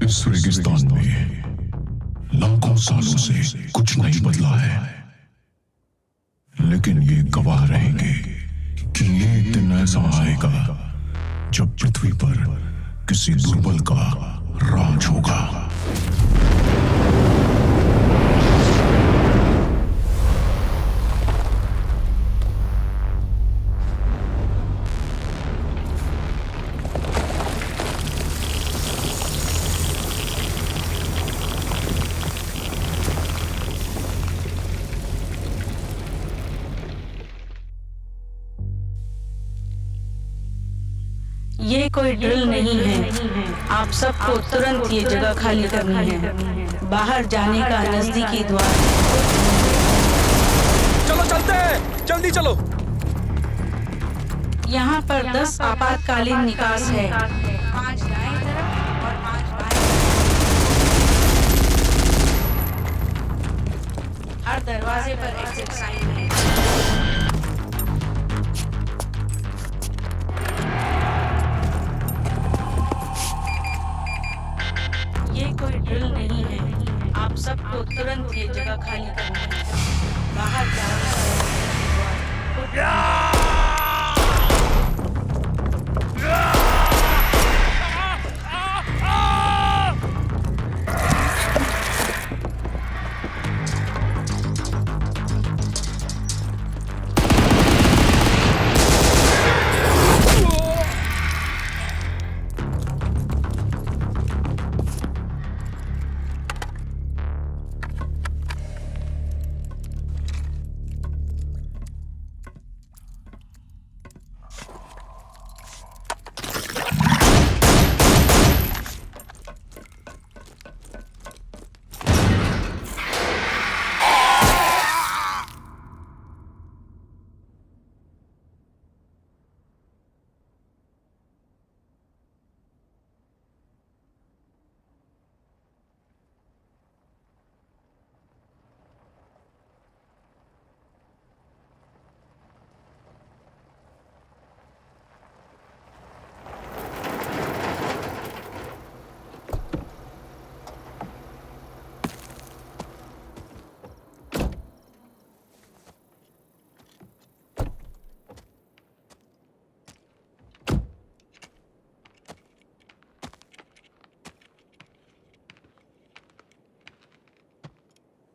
इस रेगिस्तान में लाखों सालों से कुछ नहीं बदला है, लेकिन ये गवाह रहेंगे कि एक दिन ऐसा आएगा जब पृथ्वी पर किसी दुर्बल का राज होगा। ये कोई ड्रिल नहीं है। आप सबको तुरंत ये जगह खाली करनी है। बाहर जाने का नजदीकी द्वार। चलो चलते हैं, जल्दी चलो। यहाँ पर 10 आपातकालीन निकास है। 5 दाएं तरफ और 5 बाएं। हर दरवाजे पर एग्जिट साइन है। कोई ड्रिल नहीं है। आप सबको तुरंत ये जगह खाली करनी है। बाहर जाने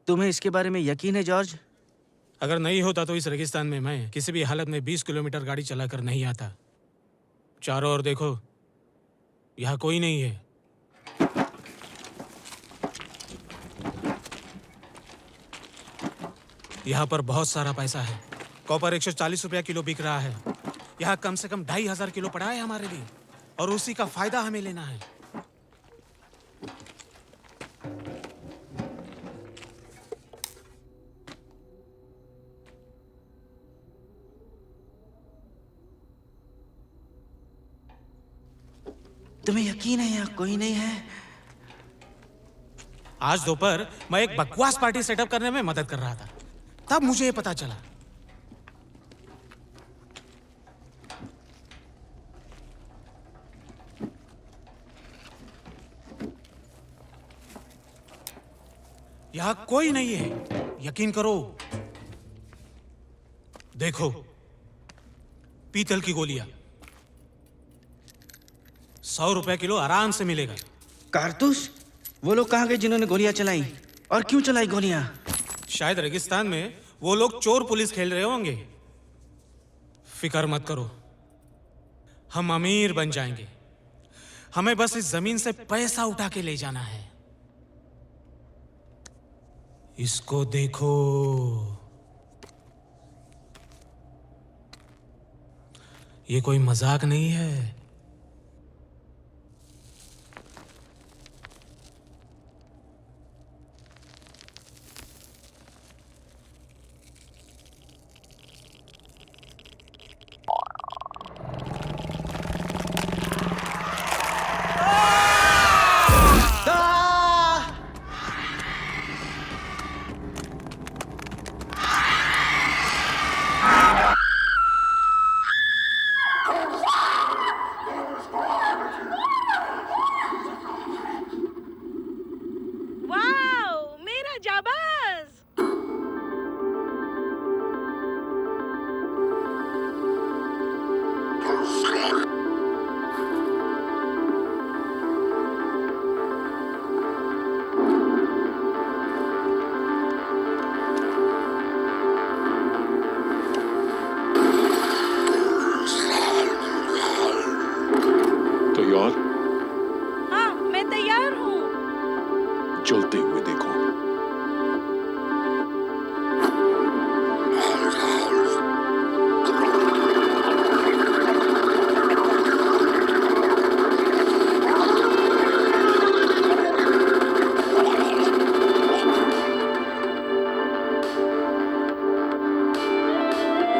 तुम्हें इसके बारे में यकीन है जॉर्ज? अगर नहीं होता तो इस रेगिस्तान में मैं किसी भी हालत में 20 किलोमीटर गाड़ी चलाकर नहीं आता। चारों ओर देखो, यहाँ कोई नहीं है। यहाँ पर बहुत सारा पैसा है। कॉपर 140 रुपया किलो बिक रहा है। यहाँ कम से कम 2500 किलो पड़ा है हमारे लिए, और उसी का फायदा हमें लेना है। तुम्हें यकीन है यहाँ कोई नहीं है? आज दोपहर मैं एक बकवास पार्टी सेटअप करने में मदद कर रहा था, तब मुझे ये पता चला। यहाँ कोई नहीं है, यकीन करो। देखो, पीतल की गोलियां 100 रुपए किलो आराम से मिलेगा। कारतूस? वो लोग कहाँ गए जिन्होंने गोलियां चलाई? और क्यों चलाई गोलियां? शायद रेगिस्तान में वो लोग चोर पुलिस खेल रहे होंगे। फिक्र मत करो, हम अमीर बन जाएंगे। हमें बस इस जमीन से पैसा उठा के ले जाना है। इसको देखो, ये कोई मजाक नहीं है। वाओ, मेरा जाबाज। तैयार? हाँ, मैं तैयार हूँ। चलते हुए देखो।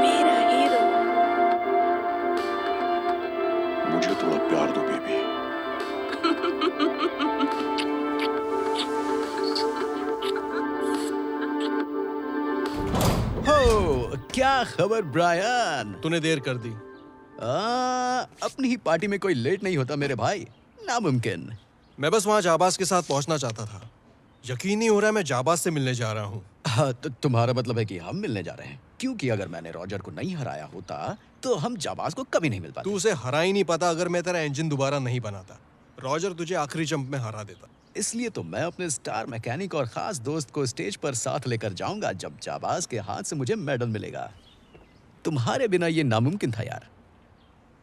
मेरा हीरो। मुझे थोड़ा प्यार दो बेबी। हो, क्या खबर ब्रायन? तूने देर कर दी। अपनी ही पार्टी में कोई लेट नहीं होता मेरे भाई, नामुमकिन। मैं बस वहाँ जाबाज के साथ पहुँचना चाहता था। यकीन नहीं हो रहा है मैं जाबाज से मिलने जा रहा हूँ। हाँ, तो तुम्हारा मतलब है कि हम मिलने जा रहे हैं? क्योंकि अगर मैंने रॉजर को नहीं हराया होता तो हम जाबाज को कभी नहीं मिल पाते। तू उसे हरा ही नहीं पाता अगर मैं तेरा इंजन दोबारा नहीं बनाता। रॉजर तुझे आखिरी जंप में हरा देता। इसलिए तो मैं अपने स्टार मैकेनिक और खास दोस्त को स्टेज पर साथ लेकर जाऊंगा जब जाबाज के हाथ से मुझे मेडल मिलेगा। तुम्हारे बिना ये नामुमकिन था यार।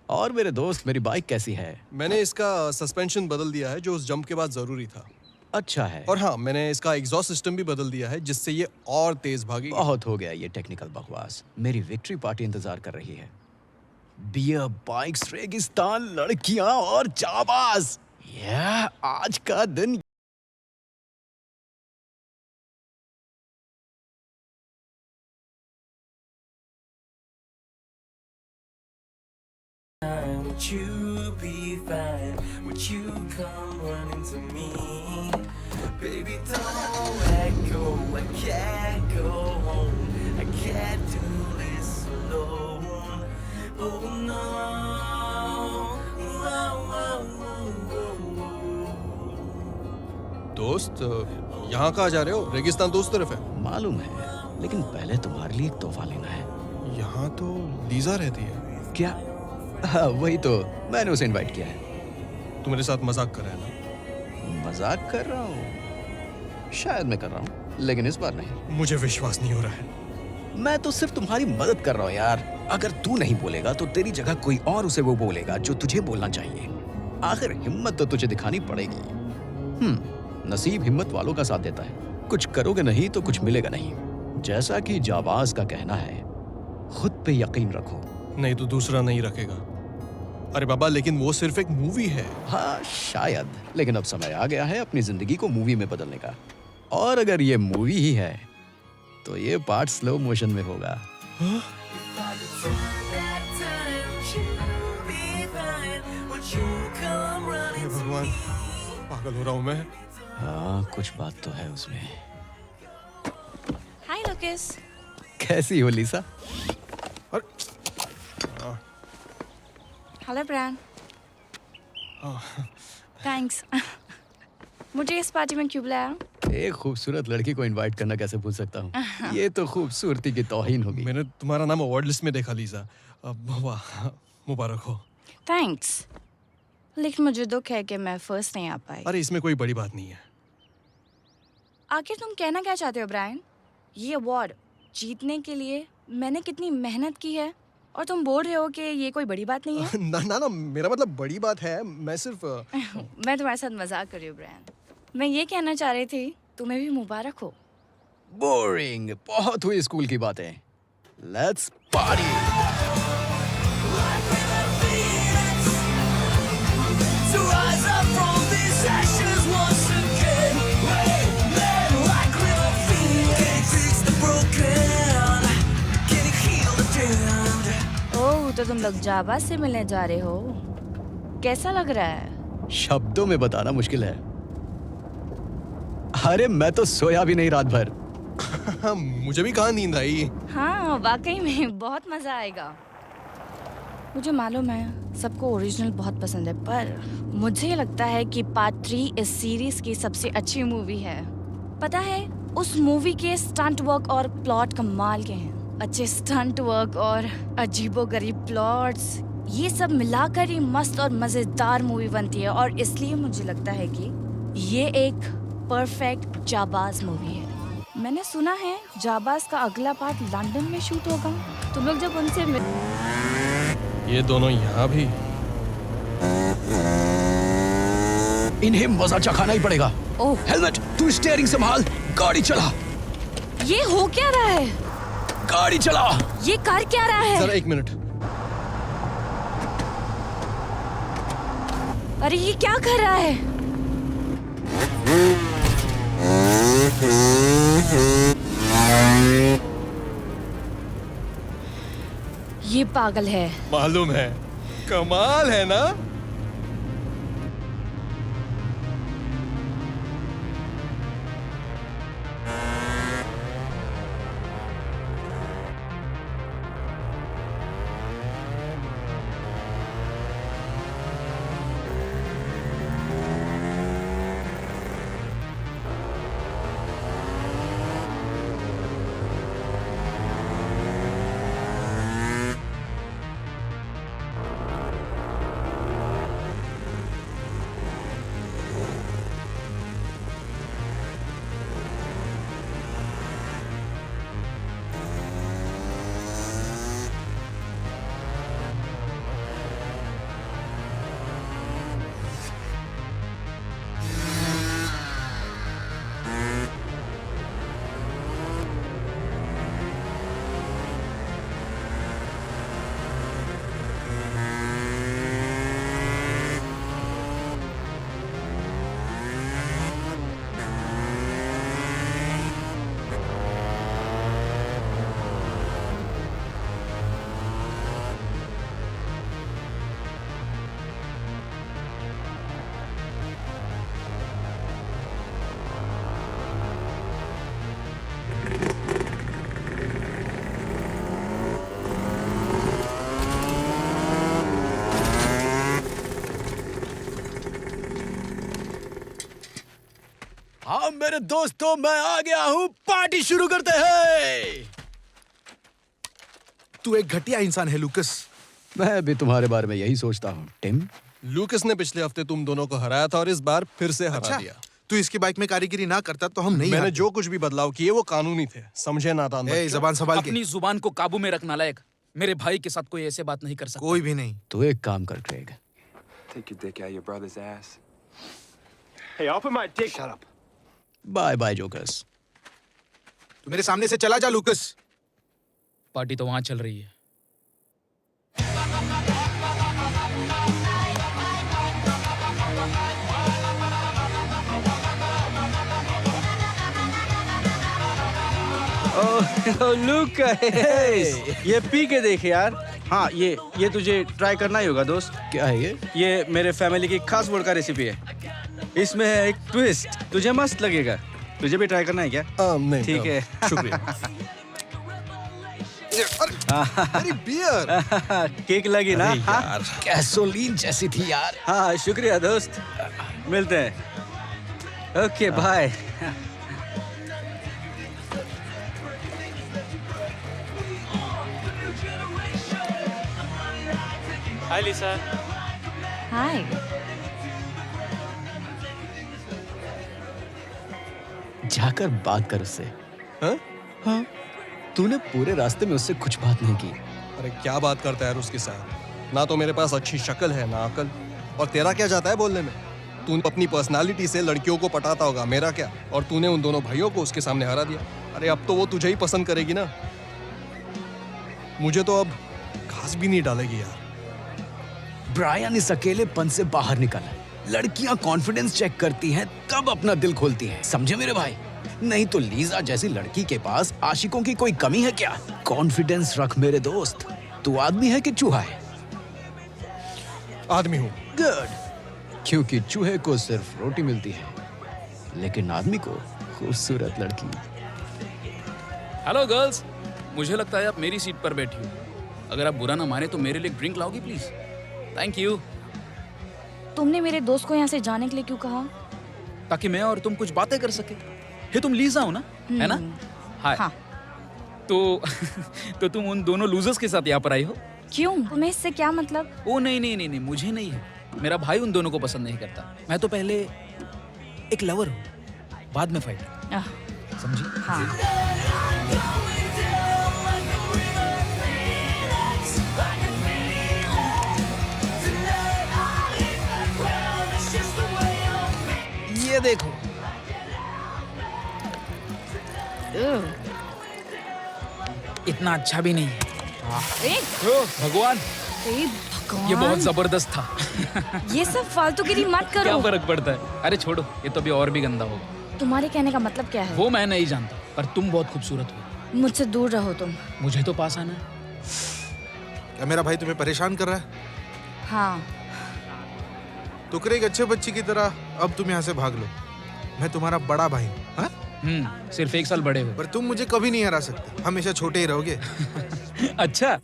और मेरे दोस्त, मेरी बाइक कैसी है? मैंने इसका सस्पेंशन बदल दिया है जो उस जंप के बाद जरूरी था। अच्छा है। और हाँ, मैंने इसका एग्जॉस्ट सिस्टम भी बदल दिया है जिससे ये और तेज भागेगी। बहुत हो गया ये टेक्निकल बकवास। मेरी विक्ट्री पार्टी इंतजार कर रही है। बियर, बाइक्स, रेगिस्तान, लड़कियां और जाबाज। यह आज का दिन। Would you be fine? Would you come running to me? Baby, don't let go. I can't go home. I can't do this alone. Oh no. दोस्त, यहाँ कहाँ जा रहे हो? रेगिस्तान तो उस तरफ है। मालूम है, लेकिन पहले तुम्हारे लिए एक तोहफा लेना है। यहाँ तो लीजा रहती है। क्या? हाँ, वही तो। मैंने उसे इनवाइट किया है। तू मेरे साथ मजाक कर रहा है ना? मजाक कर रहा हूँ? शायद मैं कर रहा हूँ, लेकिन इस बार नहीं। मुझे विश्वास नहीं हो रहा है। मैं तो सिर्फ तुम्हारी मदद कर रहा हूँ यार। अगर तू नहीं बोलेगा तो तेरी जगह कोई और उसे वो बोलेगा जो तुझे बोलना चाहिए। आखिर हिम्मत तो तुझे दिखानी पड़ेगी। नसीब हिम्मत वालों का साथ देता है। कुछ करोगे नहीं तो कुछ मिलेगा नहीं। जैसा कि जाबाज का कहना है, खुद पे यकीन रखो। नहीं तो दूसरा नहीं रखेगा। अरे बाबा, लेकिन वो सिर्फ एक मूवी है। हाँ शायद, लेकिन अब समय आ गया है अपनी जिंदगी को मूवी में बदलने का। और अगर ये मूवी ही है तो ये पार्ट स्लो मोशन में होगा। हाँ? हे भगवान, पागल हो रहा हूँ मैं। हाँ, कुछ बात तो है उसमें। हाय लुकस। कैसी हो लिसा? Hello Brian. थैंक्स। मुझे इस पार्टी में क्यों बुलाया? एक खूबसूरत लड़की को इनवाइट करना कैसे भूल सकता हूँ? ये तो खूबसूरती की तौहीन होगी। मैंने तुम्हारा नाम अवार्ड लिस्ट में देखा लीजा। वाह, मुबारक हो। थैंक्स, लेकिन मुझे दुख है कि मैं फर्स्ट नहीं आ पाई। अरे इसमें कोई बड़ी बात नहीं है। आखिर तुम कहना क्या चाहते हो ब्रायन? ये अवार्ड जीतने के लिए मैंने कितनी मेहनत की है और तुम बोल रहे हो कि ये कोई बड़ी बात नहीं है। ना ना ना, मेरा मतलब बड़ी बात है। मैं सिर्फ मैं तुम्हारे साथ मजाक कर रही हूँ ब्रायन। मैं ये कहना चाह रही थी तुम्हें भी मुबारक हो। बोरिंग, बहुत हुई स्कूल की बातें। Let's party. To rise up from these ashes once again. Radiant like river feet. Can it fix the broken? Can it heal the damned? ओह, तो तुम लोग जाबाज से मिलने जा रहे हो। कैसा लग रहा है? शब्दों में बताना मुश्किल है। अरे मैं तो सोया भी नहीं रात भर। मुझे भी कहाँ नींद आई। हाँ, वाकई में बहुत मजा आएगा। मुझे मालूम है सबको ओरिजिनल बहुत पसंद है, पर मुझे लगता है कि पार्ट 3 इस सीरीज की सबसे अच्छी मूवी है। पता है, उस मूवी के स्टंट वर्क और प्लॉट कमाल के हैं। अच्छे स्टंट वर्क और अजीबोगरीब प्लॉट्स, ये सब मिलाकर ही मस्त और मजेदार मूवी बनती है। और इसलिए मुझे लगता है कि ये एक परफेक्ट जाबाज मूवी है। मैंने सुना है जाबाज का अगला पार्ट लंदन में शूट होगा। तुम लोग जब उनसे ये दोनों यहाँ भी। इन्हें मजा चखाना ही पड़ेगा। ओह, हेलमेट, तू स्टीयरिंग संभाल, गाड़ी चला। ये हो क्या रहा है? गाड़ी चला। ये कर क्या रहा है? जरा 1 मिनट। अरे ये क्या कर रहा है? ये पागल है। मालूम है, कमाल है ना। हाँ मेरे दोस्तों, मैं आ गया हूँ। पार्टी शुरू करते हैं। तू एक घटिया इंसान है लूकस। मैं भी तुम्हारे बारे में यही सोचता हूँ टिम। लूकस ने पिछले हफ्ते तुम दोनों को हराया था और इस बार फिर से हरा दिया। तू इसकी बाइक में कारीगरी ना करता तो हम नहीं मैंने हारते। जो कुछ भी बदलाव किए वो कानूनी थे, समझे नादान ए, बच्चों? जबान संभाल के। अपनी जुबान को काबू में रखना लायक। मेरे भाई के साथ कोई ऐसे बात नहीं कर सकता। कोई भी नहीं। तू एक काम कर Craig. Take your dick out your brother's ass. Hey, I'll put my dick. Shut up. Bye bye jokers. तू मेरे सामने से चला जा लूकस। पार्टी तो वहां चल रही है। लुक, ये पी के देख यार। हाँ, ये तुझे ट्राई करना ही होगा दोस्त। क्या है ये? ये मेरे फैमिली की खास वोडका रेसिपी है। इसमें है एक ट्विस्ट, तुझे मस्त लगेगा। तुझे भी ट्राई करना है क्या? नहीं, ठीक है, शुक्रिया। अरे बियर। केक लगी ना? यार गैसोलीन जैसी थी यार। हाँ, शुक्रिया दोस्त। मिलते हैं। Okay, bye. Hi, Lisa. Hi. जाकर बात कर उससे। हाँ? तूने पूरे रास्ते में उससे कुछ बात नहीं की। अरे क्या बात करता है यार उसके साथ? ना तो मेरे पास अच्छी शक्ल है ना अकल, और तेरा क्या जाता है बोलने में? तू अपनी पर्सनालिटी से लड़कियों को पटाता होगा, मेरा क्या? और तूने उन दोनों भाइयों को उसके सामने हरा दिया। अरे अब तो वो तुझे ही पसंद करेगी ना, मुझे तो अब घास भी नहीं डालेगी यार। ब्रायन इस अकेलेपन से बाहर निकल। लड़कियां कॉन्फिडेंस चेक करती हैं तब अपना दिल खोलती हैं, समझे मेरे भाई? नहीं तो लीजा जैसी लड़की के पास आशिकों की कोई कमी है क्या? कॉन्फिडेंस रख मेरे दोस्त। तू आदमी है कि चूहा है? आदमी हूँ। गुड, क्योंकि चूहे को सिर्फ रोटी मिलती है, लेकिन आदमी को खूबसूरत लड़की। हेलो गर्ल्स, मुझे लगता है आप मेरी सीट पर बैठी हो। अगर आप बुरा ना माने तो मेरे लिए ड्रिंक लाओगी प्लीज? Thank you. तुमने मेरे दोस्त को यहाँ से जाने के लिए क्यों कहा? ताकि मैं और तुम कुछ बातें कर सके। हे तुम लीजा हो ना, है ना? हाय। हाँ। तो तुम उन दोनों लूजर्स के साथ यहाँ पर आई हो? क्यों? तुम्हें इससे क्या मतलब? ओ नहीं, मुझे नहीं है। मेरा भाई उन दोनों को पसंद नहीं करता। मैं तो पहले एक लवर हूँ, बाद में फाइटर। समझी? हाँ। ये देखो, इतना अच्छा भी नहीं है। भगवान, ये बहुत जबरदस्त था। ये सब फालतूगिरी मत क्या करो। फर्क पड़ता है? अरे छोड़ो, ये तो अभी और भी गंदा होगा। तुम्हारे कहने का मतलब क्या है? वो मैं नहीं जानता, पर तुम बहुत खूबसूरत हो। मुझसे दूर रहो तुम। मुझे तो पास आना है। क्या मेरा भाई तुम्हें परेशान कर रहा है? हाँ। टुकड़े एक अच्छे बच्चे की तरह अब तुम यहाँ से भाग लो। मैं तुम्हारा बड़ा भाई हूँ, हाँ? सिर्फ 1 साल बड़े हो। पर तुम मुझे कभी नहीं हरा सकते, हमेशा छोटे ही रहोगे। अच्छा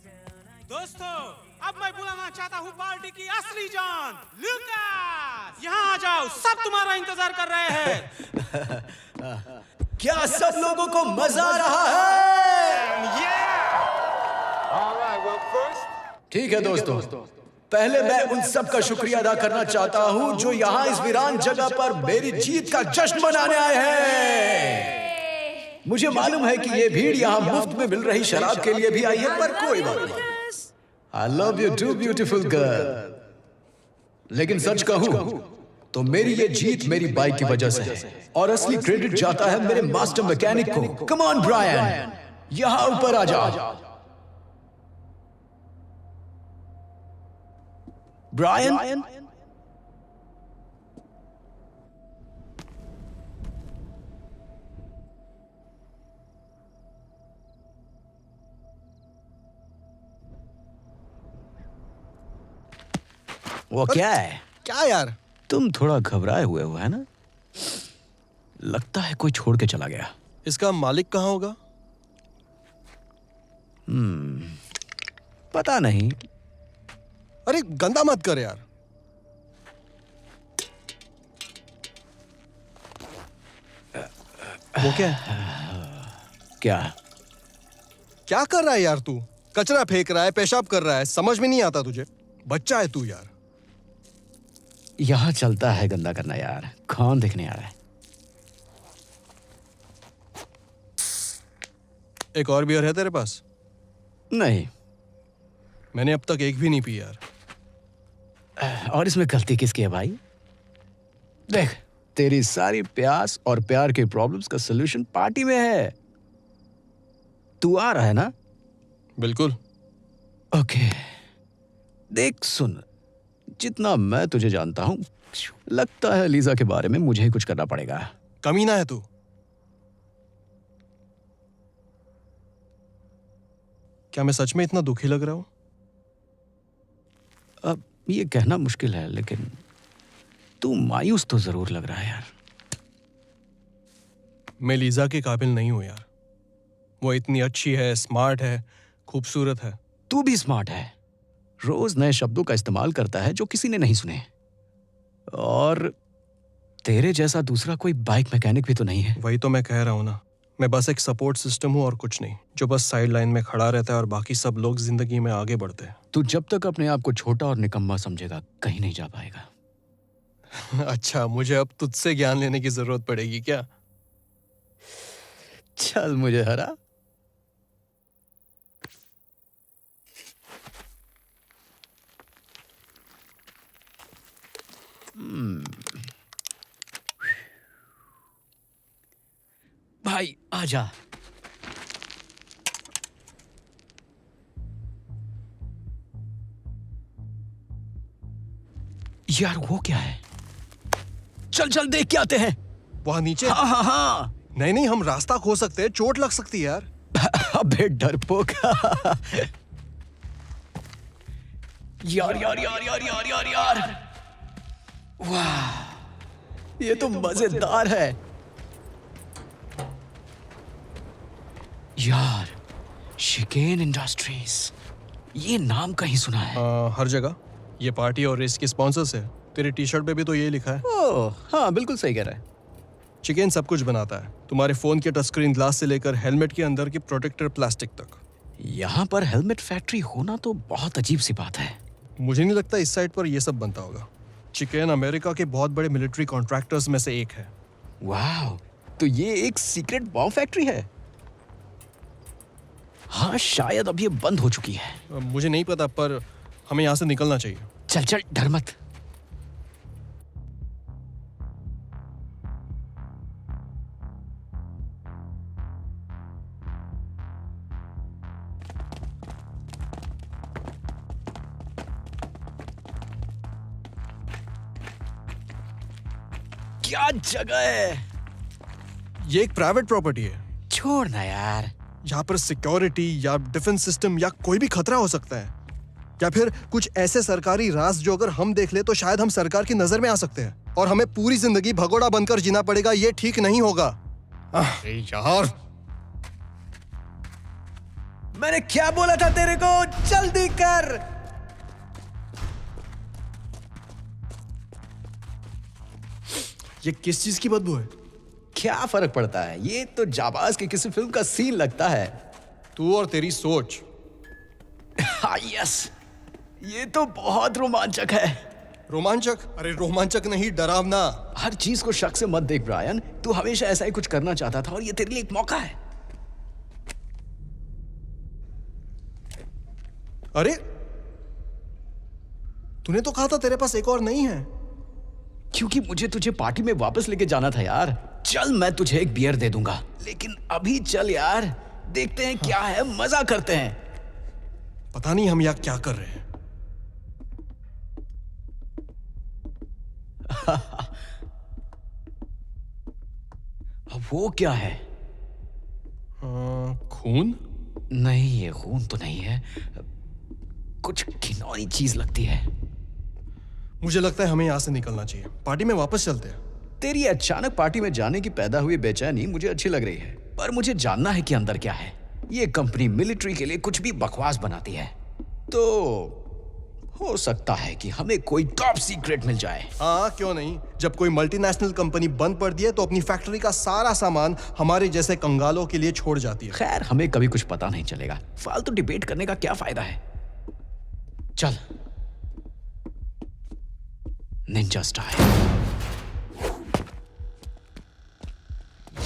दोस्तों, अब मैं बुलाना चाहता हूँ पार्टी की असली जान, लूकास। यहाँ आ जाओ, सब तुम्हारा इंतजार कर रहे हैं। क्या सब लोगों को मजा आ रहा है? ठीक है दोस्तों, पहले मैं उन सब का शुक्रिया अदा करना चाहता हूं जो यहाँ इस वीरान जगह पर मेरी जीत का जश्न मनाने आए हैं। मुझे मालूम है कि ये भीड़ यहाँ मुफ्त में मिल रही शराब के लिए भी आई है, पर कोई बात नहीं। I love you too, beautiful girl. लेकिन सच कहूं तो मेरी ये जीत मेरी बाइक की वजह से है, और असली क्रेडिट जाता है मेरे मास्टर मैकेनिक को। कम ऑन ब्रायन, यहाँ ऊपर आ जा। ब्रायन, वो क्या है? क्या यार? तुम थोड़ा घबराए हुए हो, है ना? लगता है कोई छोड़ के चला गया। इसका मालिक कहाँ होगा? पता नहीं। अरे गंदा मत कर यार। वो क्या है? क्या क्या कर रहा है यार तू? कचरा फेंक रहा है, पेशाब कर रहा है, समझ में नहीं आता तुझे? बच्चा है तू यार। यहाँ चलता है गंदा करना यार, कौन देखने आ रहा है? एक और बियर है तेरे पास? नहीं, मैंने अब तक एक भी नहीं पी यार। और इसमें गलती किसकी है भाई? देख, तेरी सारी प्यास और प्यार के प्रॉब्लम्स का सलूशन पार्टी में है। तू आ रहा है ना? बिल्कुल। ओके, देख सुन, जितना मैं तुझे जानता हूं, लगता है लीजा के बारे में मुझे ही कुछ करना पड़ेगा। कमीना है तू। क्या मैं सच में इतना दुखी लग रहा हूं? अब ये कहना मुश्किल है, लेकिन तू मायूस तो जरूर लग रहा है यार। मैं लीजा के काबिल नहीं हूं यार। वो इतनी अच्छी है, स्मार्ट है, खूबसूरत है। तू भी स्मार्ट है, रोज नए शब्दों का इस्तेमाल करता है जो किसी ने नहीं सुने। और तेरे जैसा दूसरा कोई बाइक मैकेनिक भी तो नहीं है। वही तो मैं कह रहा हूं ना, मैं बस एक सपोर्ट सिस्टम हूं और कुछ नहीं, जो बस साइड लाइन में खड़ा रहता है और बाकी सब लोग जिंदगी में आगे बढ़ते हैं। तू जब तक अपने आप को छोटा और निकम्मा समझेगा, कहीं नहीं जा पाएगा। अच्छा, मुझे अब तुझसे ज्ञान लेने की जरूरत पड़ेगी क्या? चल मुझे हरा, भाई आजा। यार वो क्या है? चल चल देख के आते हैं। वहां नीचे? हाँ हाँ हाँ। नहीं नहीं, हम रास्ता खो सकते हैं, चोट लग सकती है यार। अबे डरपोक। यार यार यार यार यार यार यार, वाह ये तो मजेदार है यार। शिकेन इंडस्ट्रीज, ये नाम कहीं सुना है। हर जगह। ये पार्टी और रेस के स्पॉन्सर्स है। तेरी टी शर्ट पे भी तो यही लिखा है। ओह हाँ, बिल्कुल सही कह रहा है। चिकेन सब कुछ बनाता है, तुम्हारे फोन के टच स्क्रीन ग्लास से लेकर हेलमेट के अंदर की प्रोटेक्टर प्लास्टिक तक। यहाँ पर हेलमेट फैक्ट्री होना तो बहुत अजीब सी बात है। मुझे नहीं लगता इस साइड पर ये सब बनता होगा। चिकेन अमेरिका के बहुत बड़े मिलिट्री कॉन्ट्रैक्टर्स में से एक है। वाह, तो ये एक सीक्रेट बॉम्ब फैक्ट्री है। हाँ शायद अब ये बंद हो चुकी है। मुझे नहीं पता, पर हमें यहाँ से निकलना चाहिए। चल चल, डर मत। क्या जगह है? ये एक प्राइवेट प्रॉपर्टी है। छोड़ना यार। यहाँ पर सिक्योरिटी या डिफेंस सिस्टम या कोई भी खतरा हो सकता है, या फिर कुछ ऐसे सरकारी राज जो अगर हम देख ले तो शायद हम सरकार की नजर में आ सकते हैं और हमें पूरी जिंदगी भगोड़ा बनकर जीना पड़ेगा। ये ठीक नहीं होगा। अरे यार, मैंने क्या बोला था तेरे को? जल्दी कर। ये किस चीज की बदबू है? क्या फर्क पड़ता है, ये तो जाबाज की किसी फिल्म का सीन लगता है। तू और तेरी सोच। हाँ यस, ये तो बहुत रोमांचक है। रोमांचक? अरे रोमांचक नहीं, डरावना। हर चीज को शक से मत देख ब्रायन, तू हमेशा ऐसा ही कुछ करना चाहता था और ये तेरे लिए एक मौका है। अरे तूने तो कहा था तेरे पास एक और नहीं है। क्योंकि मुझे तुझे पार्टी में वापस लेके जाना था यार। चल मैं तुझे एक बियर दे दूंगा, लेकिन अभी चल यार, देखते हैं क्या है, मजा करते हैं। पता नहीं हम यहाँ क्या कर रहे हैं। वो क्या है? खून? नहीं, ये खून तो नहीं है, कुछ घिनौनी चीज लगती है। मुझे लगता है हमें यहाँ से निकलना चाहिए, पार्टी में वापस चलते हैं। तेरी अचानक पार्टी में जाने की पैदा हुई बेचैनी मुझे अच्छी लग रही है, पर मुझे जानना है कि अंदर क्या है। ये कंपनी मिलिट्री के लिए कुछ भी बकवास बनाती है, तो हो सकता है कि हमें कोई टॉप सीक्रेट मिल जाए। हाँ क्यों नहीं। जब कोई मल्टीनेशनल कंपनी बंद पड़ दी है तो अपनी फैक्ट्री का सारा सामान हमारे जैसे कंगालों के लिए छोड़ जाती है। खैर हमें कभी कुछ पता नहीं चलेगा, फालतू डिबेट करने का क्या फायदा है। चल, निंजा स्टाइल।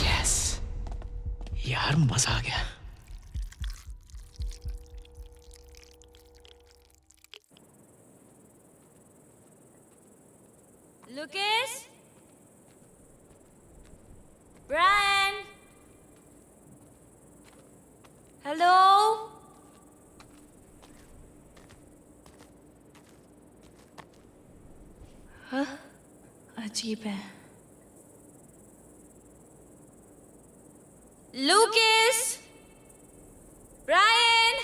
यस यार, मजा आ गया। Lucas? Brian? Hello? हाँ? अजीब है। Lucas? Brian?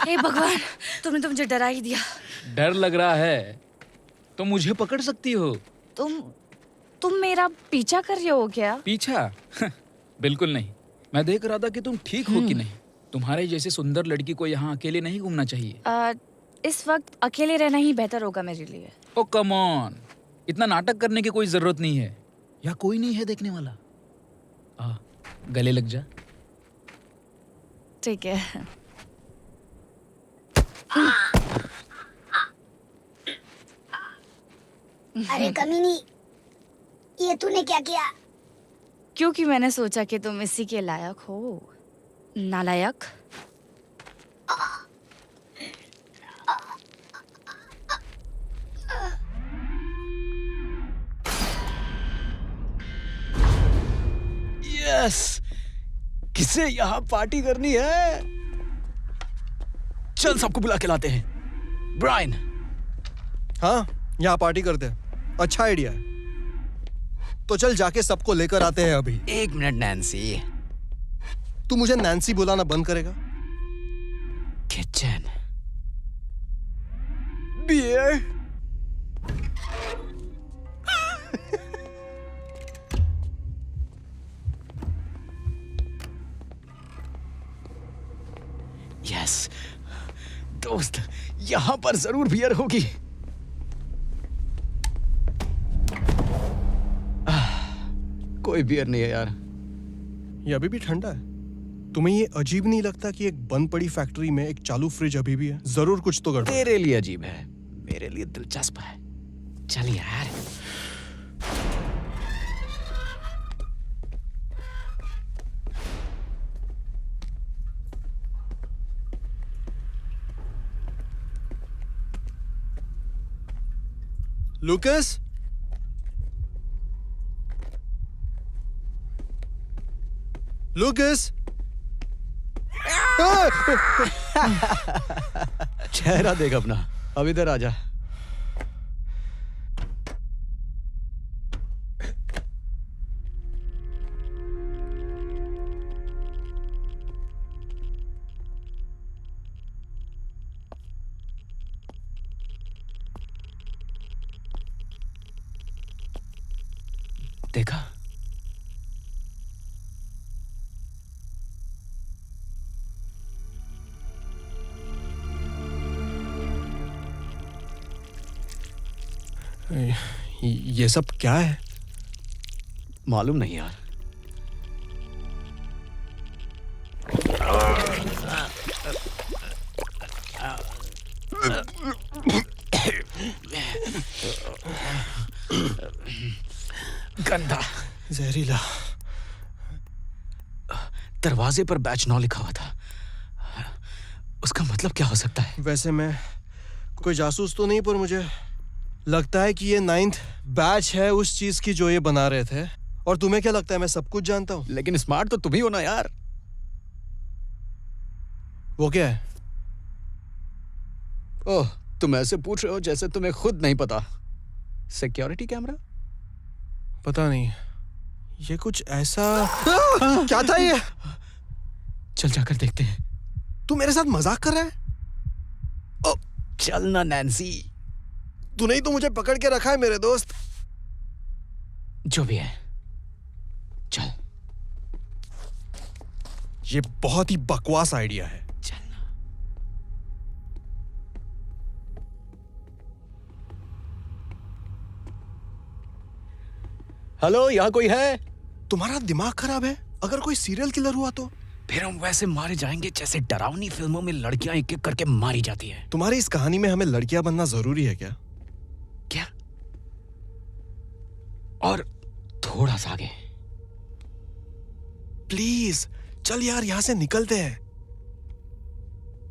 हे भगवान, तुमने तो मुझे डरा ही दिया। डर लग रहा है तो मुझे पकड़ सकती हो। तुम मेरा पीछा कर रहे हो क्या? पीछा? बिल्कुल नहीं, मैं देख रहा था कि तुम ठीक हो कि नहीं। तुम्हारे जैसे सुंदर लड़की को यहाँ अकेले नहीं घूमना चाहिए। इस वक्त अकेले रहना ही बेहतर होगा मेरे लिए। ओ कम ऑन, इतना नाटक करने की कोई जरूरत नहीं है। यहाँ कोई नहीं है देखने वाला। गले लग जा। ठीक है। अरे कमीनी, ये तूने क्या किया? क्योंकि मैंने सोचा कि तुम इसी के लायक हो, नालायक। यस, किसे यहाँ पार्टी करनी है? चल सबको बुला के लाते हैं। ब्रायन। हाँ, यहाँ पार्टी करते हैं। अच्छा आइडिया है। तो चल जाके सबको लेकर आते हैं अभी। एक मिनट नैन्सी। तू मुझे नैन्सी बुलाना बंद करेगा? किचन। बियर। यस दोस्त, यहां पर जरूर बियर होगी। कोई बियर नहीं है यार। ये अभी भी ठंडा है। तुम्हें ये अजीब नहीं लगता कि एक बंद पड़ी फैक्ट्री में एक चालू फ्रिज अभी भी है? जरूर कुछ तो गड़बड़। तेरे लिए अजीब है, मेरे लिए दिलचस्प है। चल यार। लूकस, लूकस। चेहरा देख अपना। अब इधर आजा। देखा? ये सब क्या है? मालूम नहीं यार। गंदा, जहरीला। दरवाजे पर बैच 9 लिखा हुआ था। उसका मतलब क्या हो सकता है? वैसे मैं कोई जासूस तो नहीं, पर मुझे लगता है कि ये 9th बैच है उस चीज की जो ये बना रहे थे। और तुम्हें क्या लगता है मैं सब कुछ जानता हूँ? लेकिन स्मार्ट तो तुम ही हो ना यार। वो क्या है? ओह, तुम ऐसे पूछ रहे हो जैसे तुम्हें खुद नहीं पता। Security camera? पता नहीं, ये कुछ ऐसा क्या था ये? चल जाकर देखते हैं। तू मेरे साथ मजाक कर रहा है? ओ, चल ना नैन्सी। तूने ही तो मुझे पकड़ के रखा है मेरे दोस्त। जो भी है, चल। ये बहुत ही बकवास आइडिया है। हेलो, यहाँ कोई है? तुम्हारा दिमाग खराब है? अगर कोई सीरियल किलर हुआ तो? फिर हम वैसे मारे जाएंगे जैसे डरावनी फिल्मों में लड़कियां एक एक करके मारी जाती है। तुम्हारी इस कहानी में हमें लड़कियां बनना जरूरी है क्या? क्या? और थोड़ा सा आगे। प्लीज चल यार, यहां से निकलते हैं।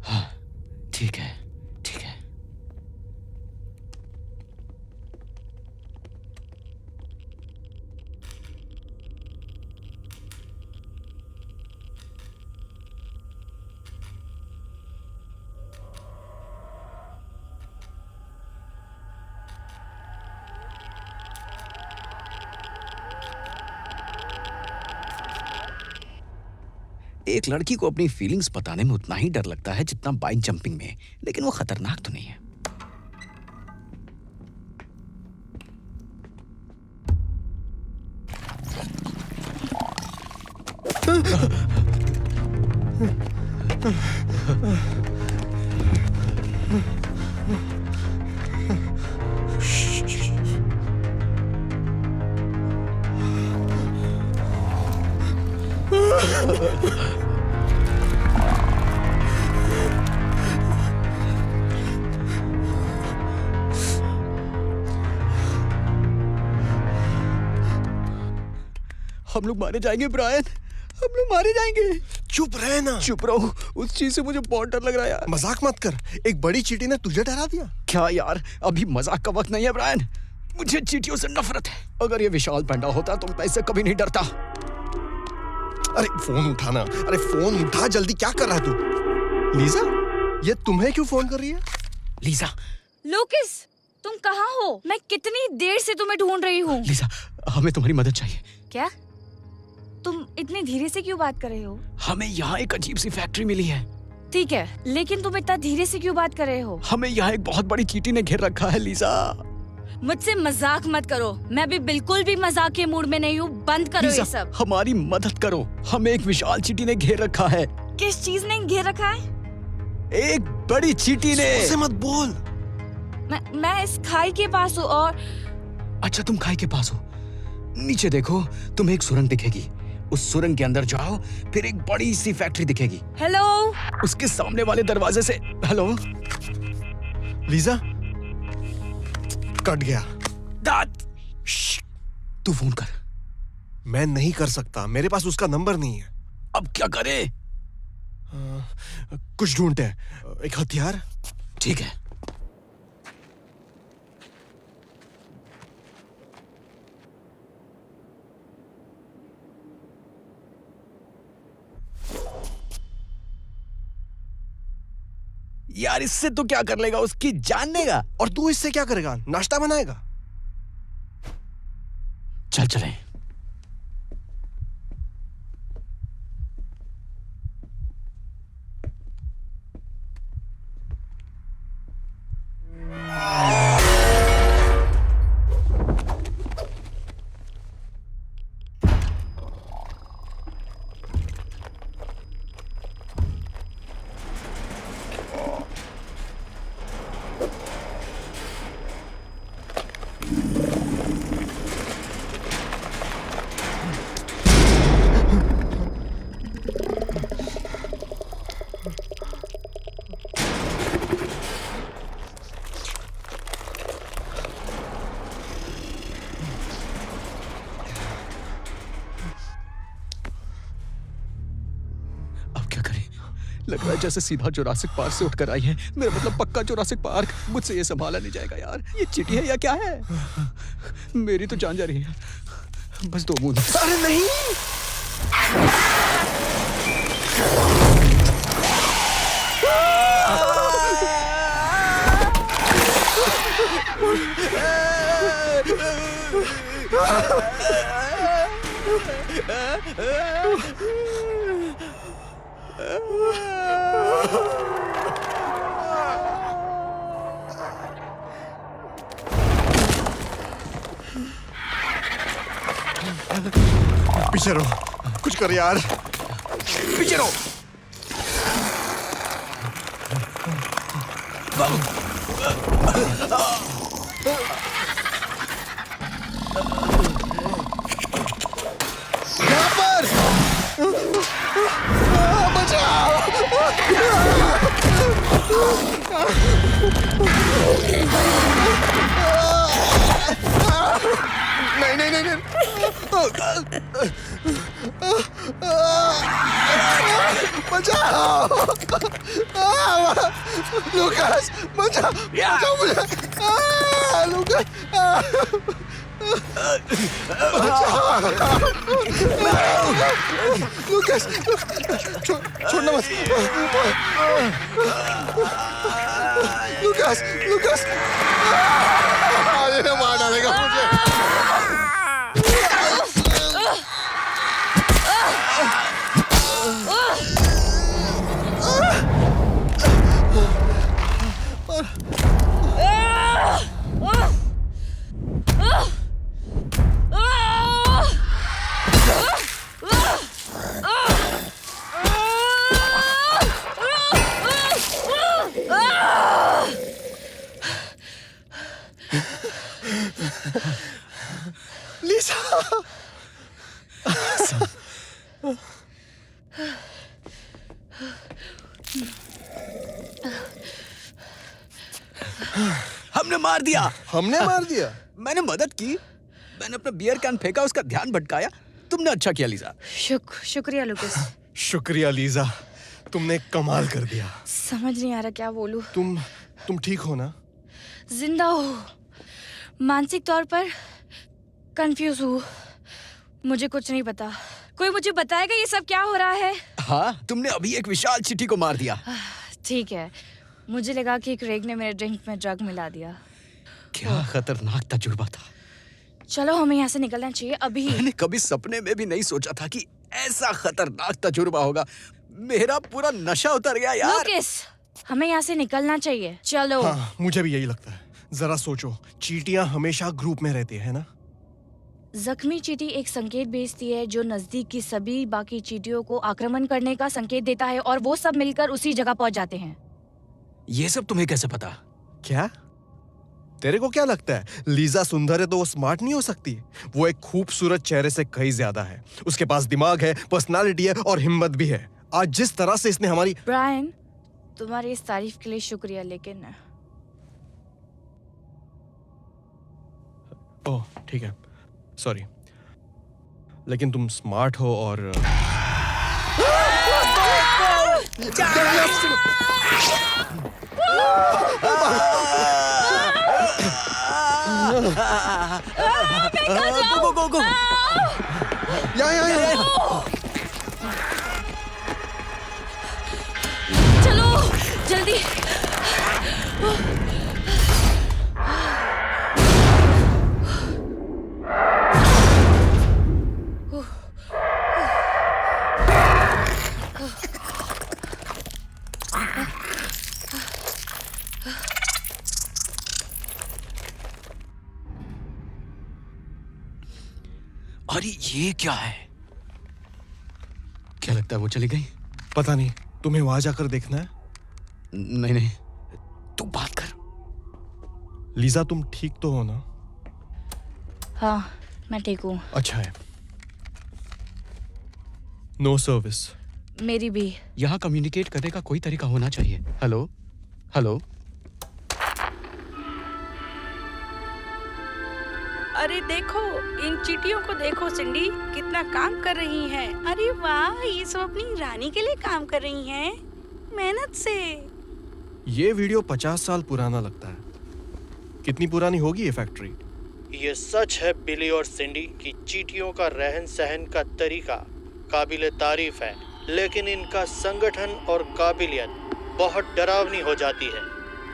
हाँ, ठीक है, ठीक है। एक लड़की को अपनी फीलिंग्स बताने में उतना ही डर लगता है जितना बाइक जंपिंग में, लेकिन वो खतरनाक तो नहीं है। हम लोग मारे जाएंगे ब्रायन, हम लोग मारे जाएंगे। चुप रहे ना। चुप रहो, उस चीज से मुझे बहुत डर लग रहा है यार। मजाक मत कर, एक बड़ी चींटी ने तुझे डरा दिया। क्या यार, अभी मजाक का वक्त नहीं है ब्रायन। मुझे चींटियों से नफरत है। अगर ये विशाल पैंडा होता तो मैं इससे कभी नहीं डरता। अरे फोन उठाना, अरे फोन उठा जल्दी, क्या कर रहा है तू? लीजा, ये तुम्हें क्यों फोन कर रही है? लीजा। लूकिस, तुम कहाँ हो? मैं कितनी देर से तुम्हें ढूंढ रही हूँ। लीजा, हमें तुम्हारी मदद चाहिए। क्या? तुम इतनी धीरे से क्यों बात कर रहे हो? हमें यहाँ एक अजीब सी फैक्ट्री मिली है। ठीक है, लेकिन तुम इतना धीरे से क्यों बात कर रहे हो? हमें यहाँ एक बहुत बड़ी चींटी ने घेर रखा है लीजा। मुझसे मजाक मत करो, मैं भी बिल्कुल भी मजाक के मूड में नहीं हूँ। बंद करो ये सब। हमारी मदद करो, हमें एक विशाल चींटी ने घेर रखा है। किस चीज ने घेर रखा है? एक बड़ी चींटी ने। उसे मत बोल। मैं इस खाई के पास हूँ और... अच्छा, तुम खाई के पास हो। नीचे देखो, तुम्हें एक सुरंग दिखेगी। उस सुरंग के अंदर जाओ, फिर एक बड़ी सी फैक्ट्री दिखेगी। हेलो। उसके सामने वाले दरवाजे से। हेलो लीजा, कट गया। तू फोन कर। मैं नहीं कर सकता, मेरे पास उसका नंबर नहीं है। अब क्या करे? कुछ ढूंढते हैं, एक हथियार। ठीक है। यार, इससे तो क्या कर लेगा, उसकी जान लेगा। और तू इससे क्या करेगा? नाश्ता बनाएगा? चल चले। लग रहा है जैसे सीधा जुरासिक पार्क से उठकर आई है। मेरा मतलब पक्का जुरासिक पार्क। मुझसे ये संभाला नहीं जाएगा यार। ये चींटी है या क्या है? मेरी तो जान जा रही है। बस 2 बूंद। अरे नहीं। पीछे रहो, कुछ कर यार। पीछे रहो। यहाँ पर बचाओ। नहीं नहीं नहीं नहीं। बचाओ। लूकास, बचाओ बचाओ मुझे। लूकास, लूकास, छोड़ना मत। लूकास, लूकास, ये मार डालेगा मुझे। लीसा, हमने मार दिया। हमने मार दिया? मैंने मदद की। मैंने अपना बियर कैन फेंका, उसका ध्यान भटकाया। तुम तुमने अच्छा किया लीजा। शुक्रिया लुकिस। शुक्रिया लीजा, तुमने कमाल कर दिया। समझ नहीं आ रहा क्या बोलूं। तुम ठीक हो ना? जिंदा हूँ, मानसिक तौर पर कंफ्यूज हूँ। मुझे कुछ नहीं पता। कोई मुझे बताएगा ये सब क्या हो रहा है? हाँ, तुमने अभी एक विशाल चींटी को मार दिया। ठीक है, मुझे लगा कि क्रेग ने मेरे ड्रिंक में ड्रग मिला दिया। क्या खतरनाक तजुर्बा था। चलो हमें यहाँ से निकलना चाहिए अभी। मैंने कभी सपने में भी नहीं सोचा था कि ऐसा खतरनाक तजुर्बा होगा। मेरा पूरा नशा उतर गया यार। लुकिस, हमें यहाँ से निकलना चाहिए। चलो। हाँ, मुझे भी यही लगता है। जरा सोचो, चींटियां हमेशा ग्रुप में रहती है ना? जख्मी चींटी एक संकेत भेजती है जो नजदीक की सभी बाकी चींटियों को आक्रमण करने का संकेत देता है और वो सब मिलकर उसी जगह पहुंच जाते हैं। ये सब तुम्हें कैसे पता? क्या? तेरे को क्या लगता है लीजा सुंदर है तो वो स्मार्ट नहीं हो सकती? वो एक खूबसूरत चेहरे से कहीं ज्यादा है। उसके पास दिमाग है, पर्सनालिटी है और हिम्मत भी है। आज जिस तरह से इसने हमारी... ब्रायन, तुम्हारी इस तारीफ के लिए शुक्रिया, लेकिन... ओह, ठीक है, सॉरी। लेकिन तुम स्मार्ट हो और... गो। या। चलो जल्दी। अरे ये क्या है? क्या लगता है वो चली गई? पता नहीं, तुम्हें वहां जाकर देखना है? नहीं, तू बात कर। लीजा, तुम ठीक तो हो ना? हाँ, मैं ठीक हूँ। अच्छा है। No service. मेरी भी। यहाँ कम्युनिकेट करने का कोई तरीका होना चाहिए। हेलो? अरे देखो, इन चींटियों को देखो सिंडी, कितना काम कर रही हैं। अरे वाह, ये सब अपनी रानी के लिए काम कर रही हैं, मेहनत से। ये वीडियो 50 साल पुराना लगता है। कितनी पुरानी होगी ये फैक्ट्री? ये सच है बिली और सिंडी कि चींटियों का रहन सहन का तरीका काबिले तारीफ है, लेकिन इनका संगठन और काबिलियत बहुत डरावनी हो जाती है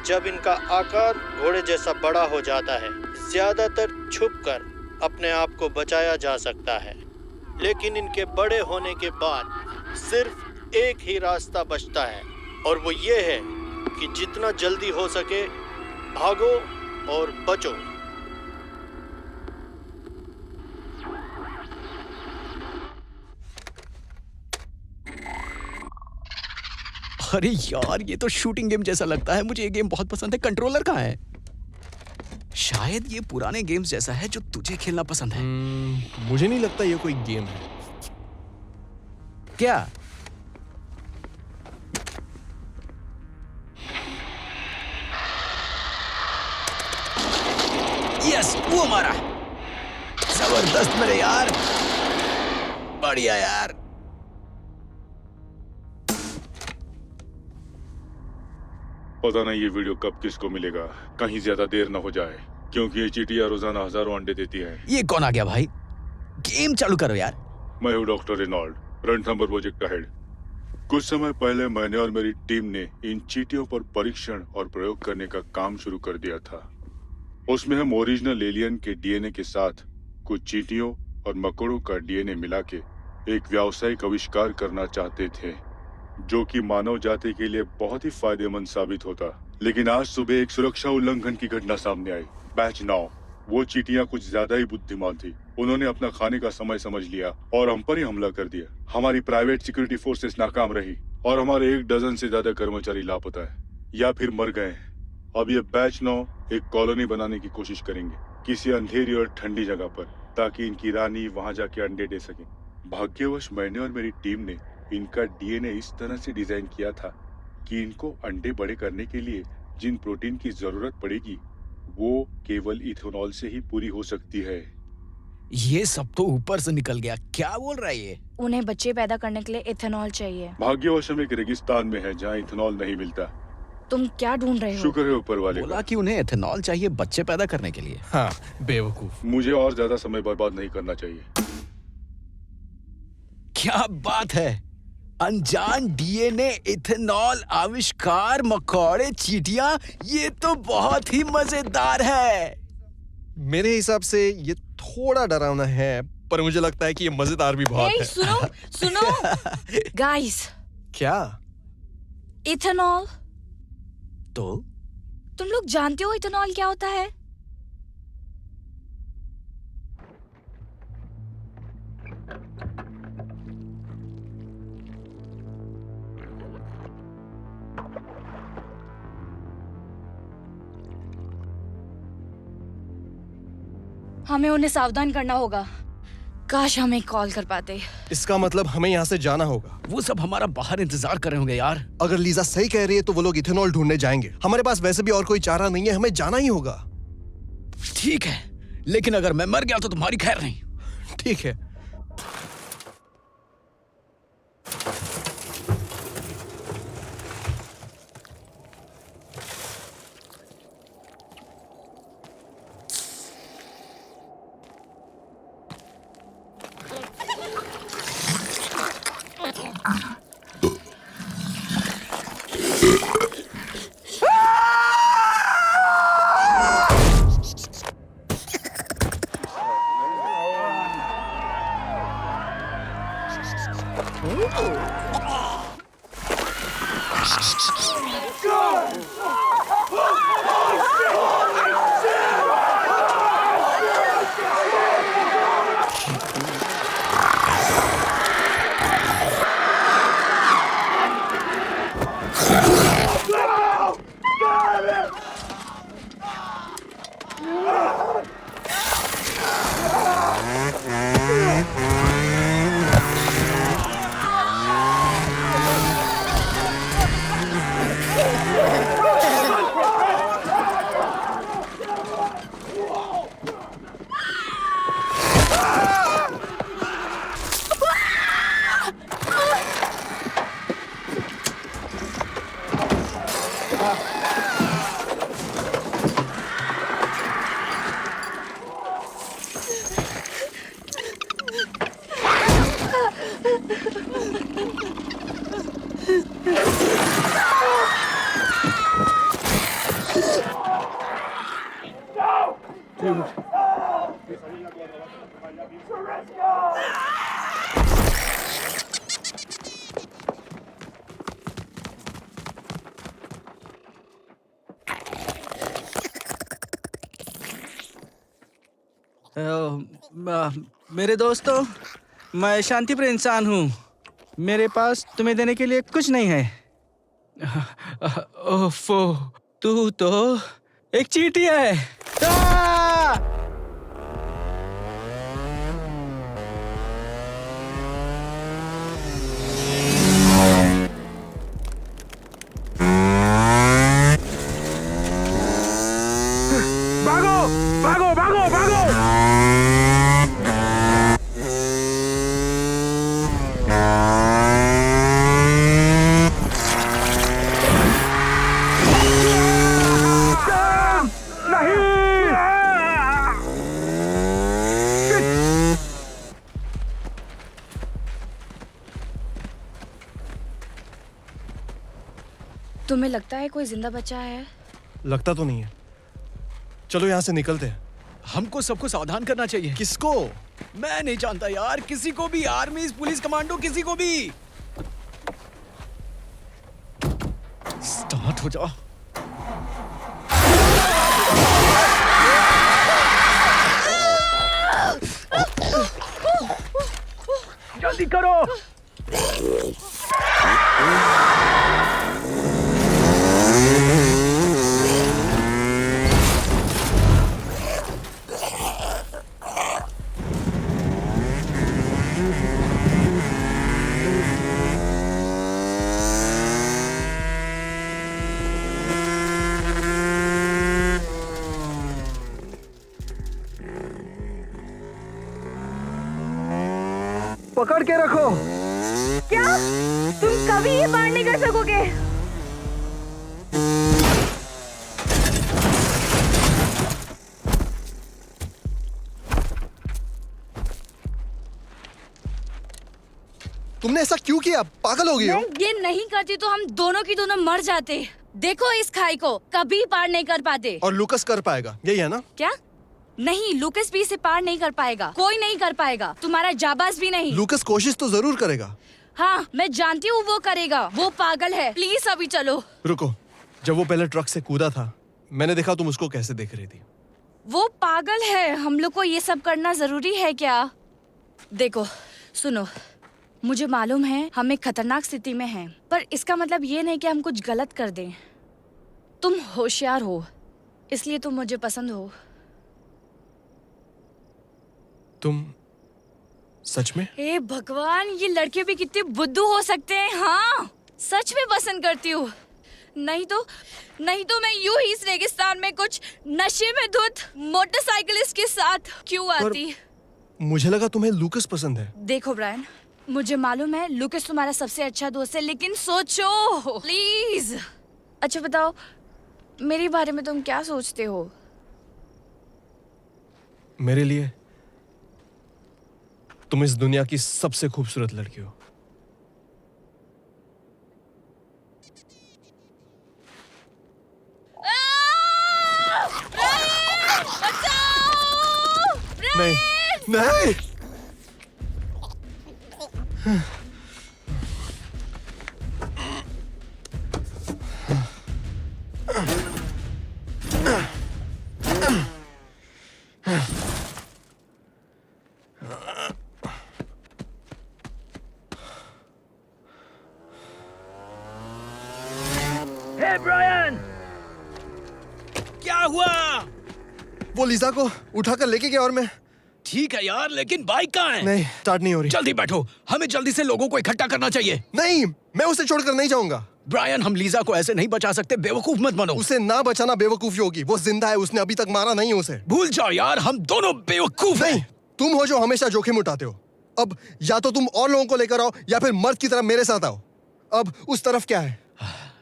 जब इनका आकार घोड़े जैसा बड़ा हो जाता है। ज्यादातर छुपकर अपने आप को बचाया जा सकता है, लेकिन इनके बड़े होने के बाद सिर्फ एक ही रास्ता बचता है, और वो ये है कि जितना जल्दी हो सके भागो और बचो। अरे यार, ये तो शूटिंग गेम जैसा लगता है। मुझे ये गेम बहुत पसंद है। कंट्रोलर कहाँ है? शायद ये पुराने गेम्स जैसा है जो तुझे खेलना पसंद है। मुझे नहीं लगता ये कोई गेम है। क्या? यस, वो हमारा। जबरदस्त मेरे यार, बढ़िया यार। पता नहीं ये वीडियो कब किसको मिलेगा। कहीं ज्यादा देर न हो जाए, क्योंकि ये चींटियां रोजाना हजारों अंडे देती हैं। ये कौन आ गया भाई? गेम चालू करो यार। मैं हूँ डॉक्टर रेनॉल्ड, रणथंभौर प्रोजेक्ट का हेड। कुछ समय पहले मैंने और मेरी टीम ने इन चींटियों पर परीक्षण और प्रयोग करने का काम शुरू कर दिया था। उसमें हम ओरिजिनल एलियन के डीएनए के साथ कुछ चींटियों और मकोड़ों का डीएनए मिला के एक व्यावसायिक आविष्कार करना चाहते थे, जो कि मानव जाति के लिए बहुत ही फायदेमंद साबित होता। लेकिन आज सुबह एक सुरक्षा उल्लंघन की घटना सामने आई। बैच 9, वो चींटियां कुछ ज्यादा ही बुद्धिमान थी। उन्होंने अपना खाने का समय समझ लिया और हम पर ही हमला कर दिया। हमारी प्राइवेट सिक्योरिटी फोर्सेस नाकाम रही और हमारे 1 डजन से ज्यादा कर्मचारी लापता है या फिर मर गए हैं। अब ये बैच 9 एक कॉलोनी बनाने की कोशिश करेंगे किसी अंधेरी और ठंडी जगह पर, ताकि इनकी रानी वहां जाके अंडे दे सके। भाग्यवश मैंने और मेरी टीम ने इनका डीएनए इस तरह से डिजाइन किया था कि इनको अंडे बड़े करने के लिए जिन प्रोटीन की जरूरत पड़ेगी वो केवल इथेनॉल से ही पूरी हो सकती है। ये सब तो ऊपर से निकल गया। क्या बोल रहा है ये? उन्हें बच्चे पैदा करने के लिए इथेनॉल चाहिए। भाग्यवश हम एक रेगिस्तान में है जहाँ इथेनॉल नहीं मिलता। तुम क्या ढूंढ रहे हो? शुक्र है ऊपर वाले बोला कि उन्हें एथेनॉल चाहिए बच्चे पैदा करने के लिए। हाँ, बेवकूफ। मुझे और ज्यादा समय बर्बाद नहीं करना चाहिए। क्या बात है, अनजान डीएनए इथेनॉल आविष्कार, मकौड़े, चींटियां, ये तो बहुत ही मजेदार है। मेरे हिसाब से ये थोड़ा डरावना है, पर मुझे लगता है कि ये मजेदार भी बहुत Hey, है। सुनो गाइस। क्या? इथेनॉल। तो तुम लोग जानते हो इथेनॉल क्या होता है? हमें उन्हें सावधान करना होगा। काश हमें कॉल कर पाते। इसका मतलब हमें यहाँ से जाना होगा। वो सब हमारा बाहर इंतजार कर रहे होंगे यार। अगर लीजा सही कह रही है तो वो लोग इथेनॉल ढूंढने जाएंगे। हमारे पास वैसे भी और कोई चारा नहीं है, हमें जाना ही होगा। ठीक है, लेकिन अगर मैं मर गया तो तुम्हारी खैर नहीं। ठीक है। मेरे दोस्तों, मैं शांतिप्रिय इंसान हूँ। मेरे पास तुम्हें देने के लिए कुछ नहीं है। ओफो, तू तो एक चींटिया है। भागो भागो भागो भागो। तुम्हें लगता है कोई जिंदा बचा है? लगता तो नहीं है। चलो यहाँ से निकलते हैं। हमको सबको सावधान करना चाहिए। किसको? मैं नहीं जानता यार, किसी को भी, आर्मी, पुलिस, कमांडो, किसी को भी। स्टार्ट हो जाओ। जल्दी करो। पकड़ के रखो। क्या तुम कभी ये पार नहीं कर सकोगे? तुमने ऐसा क्यों किया? पागल हो गई हो? मैं ये नहीं करती तो हम दोनों की दोनों मर जाते। देखो इस खाई को, कभी पार नहीं कर पाते। और लूकस कर पाएगा, यही है ना? क्या? नहीं, लूकस भी इसे पार नहीं कर पाएगा। कोई नहीं कर पाएगा, तुम्हारा जाबाज भी नहीं। लूकस कोशिश तो जरूर करेगा। हाँ, मैं जानती हूँ वो करेगा। वो पागल है। प्लीज अभी चलो। रुको, जब वो पहले ट्रक से कूदा था, मैंने देखा तुम उसको कैसे देख रही थी। वो पागल है। हम लोग को ये सब करना जरूरी है क्या? देखो, सुनो, मुझे मालूम है हम एक खतरनाक स्थिति में हैं, पर इसका मतलब ये नहीं कि हम कुछ गलत कर दें। तुम होशियार हो, इसलिए तुम मुझे पसंद हो। तुम सच में? हे भगवान, ये लड़के भी कितने बुद्धू हो सकते हैं। हाँ, सच में पसंद करती हूँ। नहीं तो मैं यूं ही इस रेगिस्तान में कुछ नशे में धुत मोटरसाइकिलिस्ट के साथ क्यों आती? मुझे लगा तुम्हें लूकस पसंद है। देखो ब्रायन, मुझे मालूम है लूकस तुम्हारा सबसे अच्छा दोस्त है, लेकिन सोचो प्लीज। अच्छा बताओ, मेरे बारे में तुम क्या सोचते हो? मेरे लिए तुम इस दुनिया की सबसे खूबसूरत लड़की हो। नहीं, नहीं। हे ब्रायन, क्या हुआ? वो लीजा को उठाकर लेके गया और मैं। ठीक है यार, लेकिन बाइक कहाँ है? नहीं, स्टार्ट नहीं हो रही। जल्दी बैठो, हमें जल्दी से लोगों को इकट्ठा करना चाहिए। नहीं, मैं उसे छोड़कर नहीं जाऊंगा। ब्रायन, हम लीजा को ऐसे नहीं बचा सकते, बेवकूफ मत बनो। उसे ना बचाना बेवकूफी होगी। वो जिंदा है, उसने अभी तक मारा नहीं उसे। भूल जाओ यार, हम दोनों बेवकूफ नहीं, तुम हो जो हमेशा जोखिम उठाते हो। अब या तो तुम और लोगों को लेकर आओ या फिर मर्द की तरह मेरे साथ आओ। अब उस तरफ क्या है?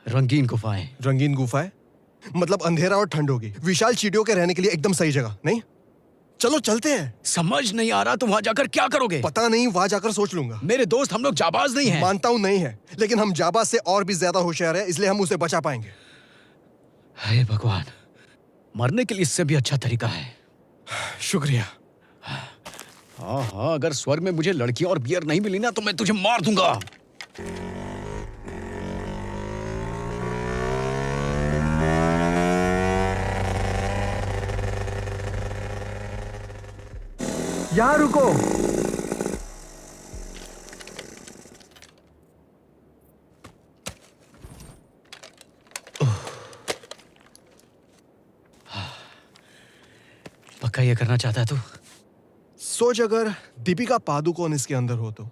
रंगीन गुफाएं। रंगीन गुफाएं? मतलब अंधेरा और ठंड होगी। विशाल चींटियों के रहने के लिए एकदम सही जगह, नहीं? चलो चलते हैं। समझ नहीं आ रहा तुम वहां जाकर क्या करोगे? पता नहीं, वहां जाकर सोच लूंगा। मेरे दोस्त, हम लोग जाबाज नहीं हैं। मानता हूं नहीं है, लेकिन हम जाबाज से और भी ज्यादा होशियार है, इसलिए हम उसे बचा पाएंगे। हे भगवान, मरने के लिए इससे भी अच्छा तरीका है। शुक्रिया। हाँ, अगर स्वर्ग में मुझे लड़कियां और बियर नहीं मिली ना तो मैं तुझे मार दूंगा। यहाँ रुको। पक्का ये करना चाहता है तू? सोच, अगर दीपिका पादुकोण इसके अंदर हो तो।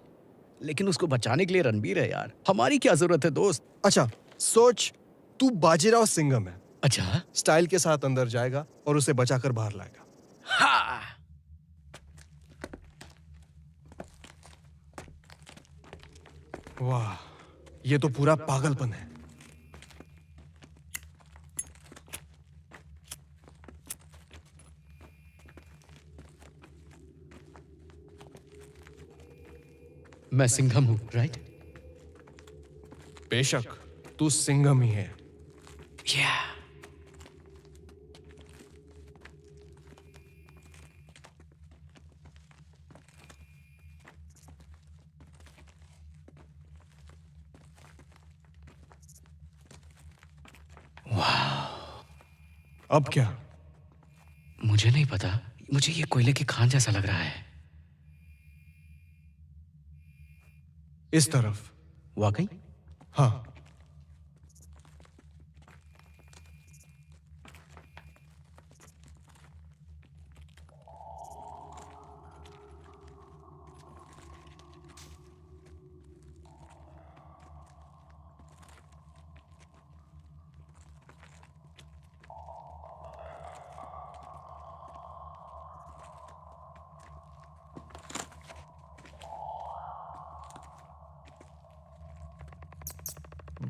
लेकिन उसको बचाने के लिए रणबीर है यार, हमारी क्या जरूरत है दोस्त? अच्छा सोच, तू बाजीराव सिंघम है। अच्छा, स्टाइल के साथ अंदर जाएगा और उसे बचाकर बाहर लाएगा। हाँ। वाह, ये तो पूरा पागलपन है। मैं सिंघम हूं, राइट? बेशक, तू सिंघम ही है। अब क्या? मुझे नहीं पता, मुझे ये कोयले की खान जैसा लग रहा है। इस तरफ। वाकई? हाँ।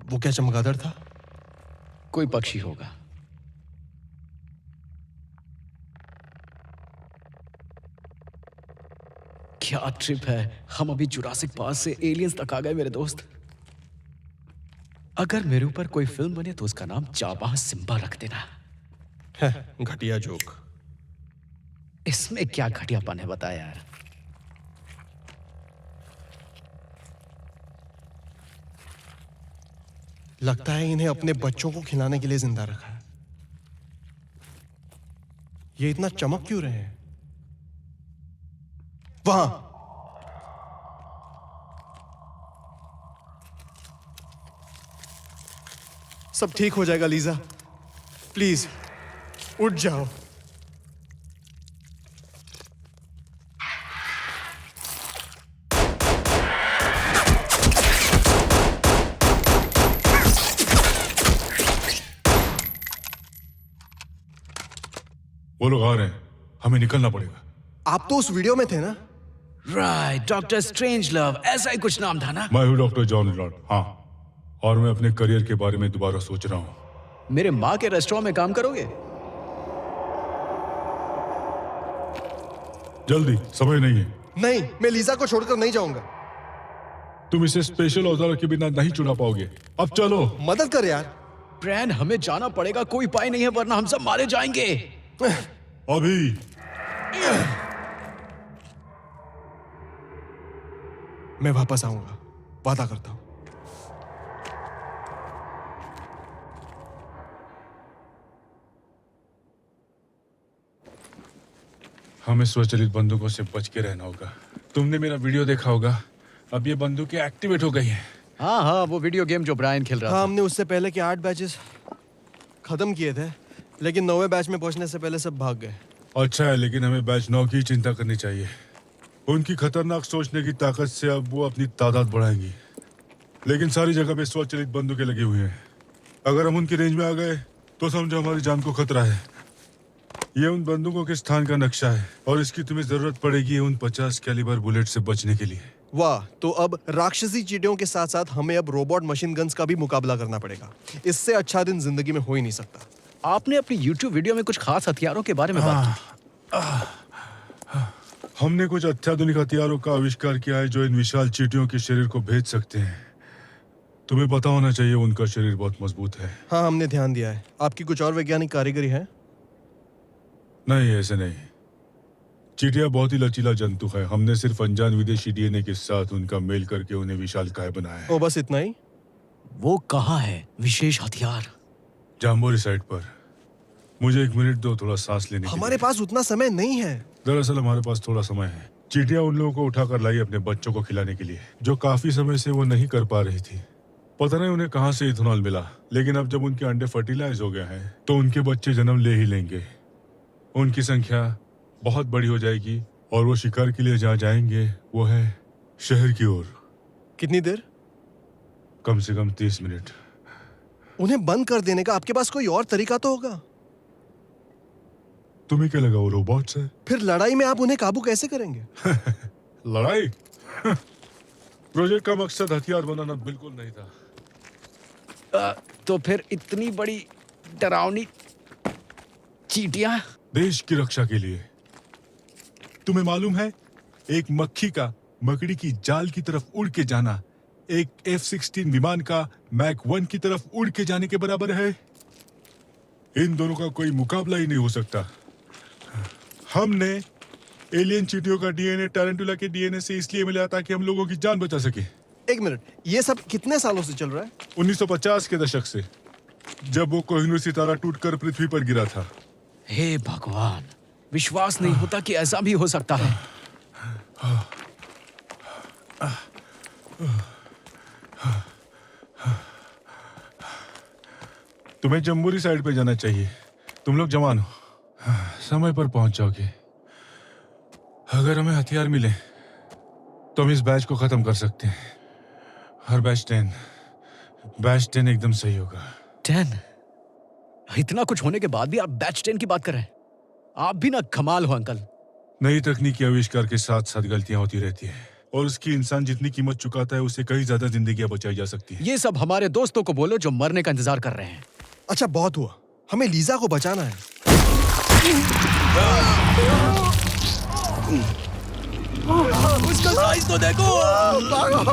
वो क्या चमगादड़ था? कोई पक्षी होगा। क्या ट्रिप है। हम अभी जुरासिक पार्क से एलियंस तक आ गए मेरे दोस्त। अगर मेरे ऊपर कोई फिल्म बने तो उसका नाम जाबाज सिम्बा रख देना। घटिया जोक। इसमें क्या घटियापन है बता यार। लगता है इन्हें अपने बच्चों को खिलाने के लिए जिंदा रखा है। ये इतना चमक क्यों रहे हैं? वहां सब ठीक हो जाएगा लीजा, प्लीज उठ जाओ। वो लोग आ रहे हैं, हमें निकलना पड़ेगा। आप तो उस वीडियो में थे ना? राइट, डॉक्टर स्ट्रेंज लव, ऐसा ही कुछ नाम था ना? मैं हूँ डॉक्टर जॉन लॉर्ड। हाँ, और मैं अपने करियर के बारे में दोबारा सोच रहा हूँ। मेरे माँ के रेस्टोरेंट में काम करोगे? जल्दी, समय नहीं है। नहीं, मैं लीजा को छोड़कर नहीं जाऊंगा। तुम इसे स्पेशल औजार के बिना नहीं चुरा पाओगे। अब चलो। मदद कर यार। ब्रैन, हमें जाना पड़ेगा, कोई उपाय नहीं है वरना हम सब मारे जाएंगे। अभी मैं वापस आऊंगा, वादा करता हूं। हमें स्वचालित बंदूकों से बच के रहना होगा। तुमने मेरा वीडियो देखा होगा, अब ये बंदूकें एक्टिवेट हो गई हैं। हाँ हाँ, वो वीडियो गेम जो ब्रायन खेल रहा था। हमने उससे पहले के 8 बैचेस खत्म किए थे, लेकिन 9वें बैच में पहुंचने से पहले सब भाग गए। अच्छा है, लेकिन हमें बैच 9 की चिंता करनी चाहिए। उनकी खतरनाक सोचने की ताकत से अब वो अपनी तादाद बढ़ाएंगी, लेकिन सारी जगह पे स्वचालित बंदूकें लगी हुई हैं। अगर हम उनकी रेंज में आ गए तो समझो हमारी जान को खतरा है। ये उन बंदूकों के स्थान का नक्शा है और इसकी तुम्हें जरूरत पड़ेगी उन 50 कैलिबर बुलेट से बचने के लिए। वाह, तो अब राक्षसी चींटियों के साथ साथ हमें अब रोबोट मशीन गन्स का भी मुकाबला करना पड़ेगा। इससे अच्छा दिन जिंदगी में हो ही नहीं सकता। आपने अपनी YouTube वीडियो में कुछ खास हथियारों के बारे में बात की। हमने कुछ अत्याधुनिक हथियारों का आविष्कार किया है जो इन विशाल चींटियों के शरीर को भेद सकते हैं। तुम्हें पता होना चाहिए उनका शरीर बहुत मजबूत है। हाँ, हमने ध्यान दिया है। आपकी कुछ और वैज्ञानिक कारीगरी है? नहीं, ऐसे नहीं। चींटियां बहुत ही लचीला जंतु है। हमने सिर्फ अनजान विदेशी डीएनए के साथ उनका मेल करके उन्हें विशालकाय बनाया है। ओ, बस इतना ही? वो कहाँ है विशेष हथियार? जाम्बोरी साइड पर। मुझे 1 मिनट दो, थोड़ा सांस लेने के लिए। हमारे पास उतना समय नहीं है। दरअसल हमारे पास थोड़ा समय है। चींटियां उन लोगों को उठाकर लाई अपने बच्चों को खिलाने के लिए, जो काफी समय से वो नहीं कर पा रही थी। पता नहीं उन्हें कहाँ से इथेनॉल मिला, लेकिन अब जब उनके अंडे फर्टिलाइज हो गए हैं तो उनके बच्चे जन्म ले ही लेंगे। उनकी संख्या बहुत बड़ी हो जाएगी और वो शिकार के लिए जहाँ जाएंगे वो है शहर की ओर। कितनी देर? कम से कम 30 मिनट। उन्हें बंद कर देने का आपके पास कोई और तरीका तो होगा? तुम्हें क्या लगा वो रोबोट्स है? फिर लड़ाई में आप उन्हें काबू कैसे करेंगे? लड़ाई? प्रोजेक्ट का मकसद हथियार बनाना बिल्कुल नहीं था। तो फिर इतनी बड़ी डरावनी चींटियां? देश की रक्षा के लिए। तुम्हें मालूम है, एक मक्खी का मकड़ी की जाल की तरफ उड़ के जाना एक F-16 विमान का मैक 1 की तरफ उड़ के जाने के बराबर है। इन दोनों का कोई मुकाबला ही नहीं हो सकता। हमने एलियन चींटियों का डीएनए टारंटुला के डीएनए से इसलिए मिला ताकि हम लोगों की जान बचा सके। 1 मिनट, ये सब कितने सालों से चल रहा है? 1950 के दशक से, जब वो कोहिनूर सितारा टूटकर पृथ्वी पर गिरा था। हे भगवान, विश्वास नहीं होता कि ऐसा भी हो सकता है। तुम्हें जम्बूरी साइड पे जाना चाहिए। तुम लोग जवान हो, समय पर पहुंच जाओगे। अगर हमें हथियार मिले तो हम इस बैच को खत्म कर सकते हैं। हर बैच 10 एकदम सही होगा। 10? इतना कुछ होने के बाद भी आप बैच 10 की बात कर रहे हैं? आप भी ना कमाल हो अंकल। नई तकनीकी आविष्कार के साथ साथ गलतियां होती रहती है और उसकी इंसान जितनी कीमत चुकाता है उससे कहीं ज्यादा जिंदगियां बचाई जा सकती हैं। ये सब हमारे दोस्तों को बोलो जो मरने का इंतजार कर रहे हैं। अच्छा बहुत हुआ, हमें लीजा को बचाना है। उसका साइज तो देखो। भागो।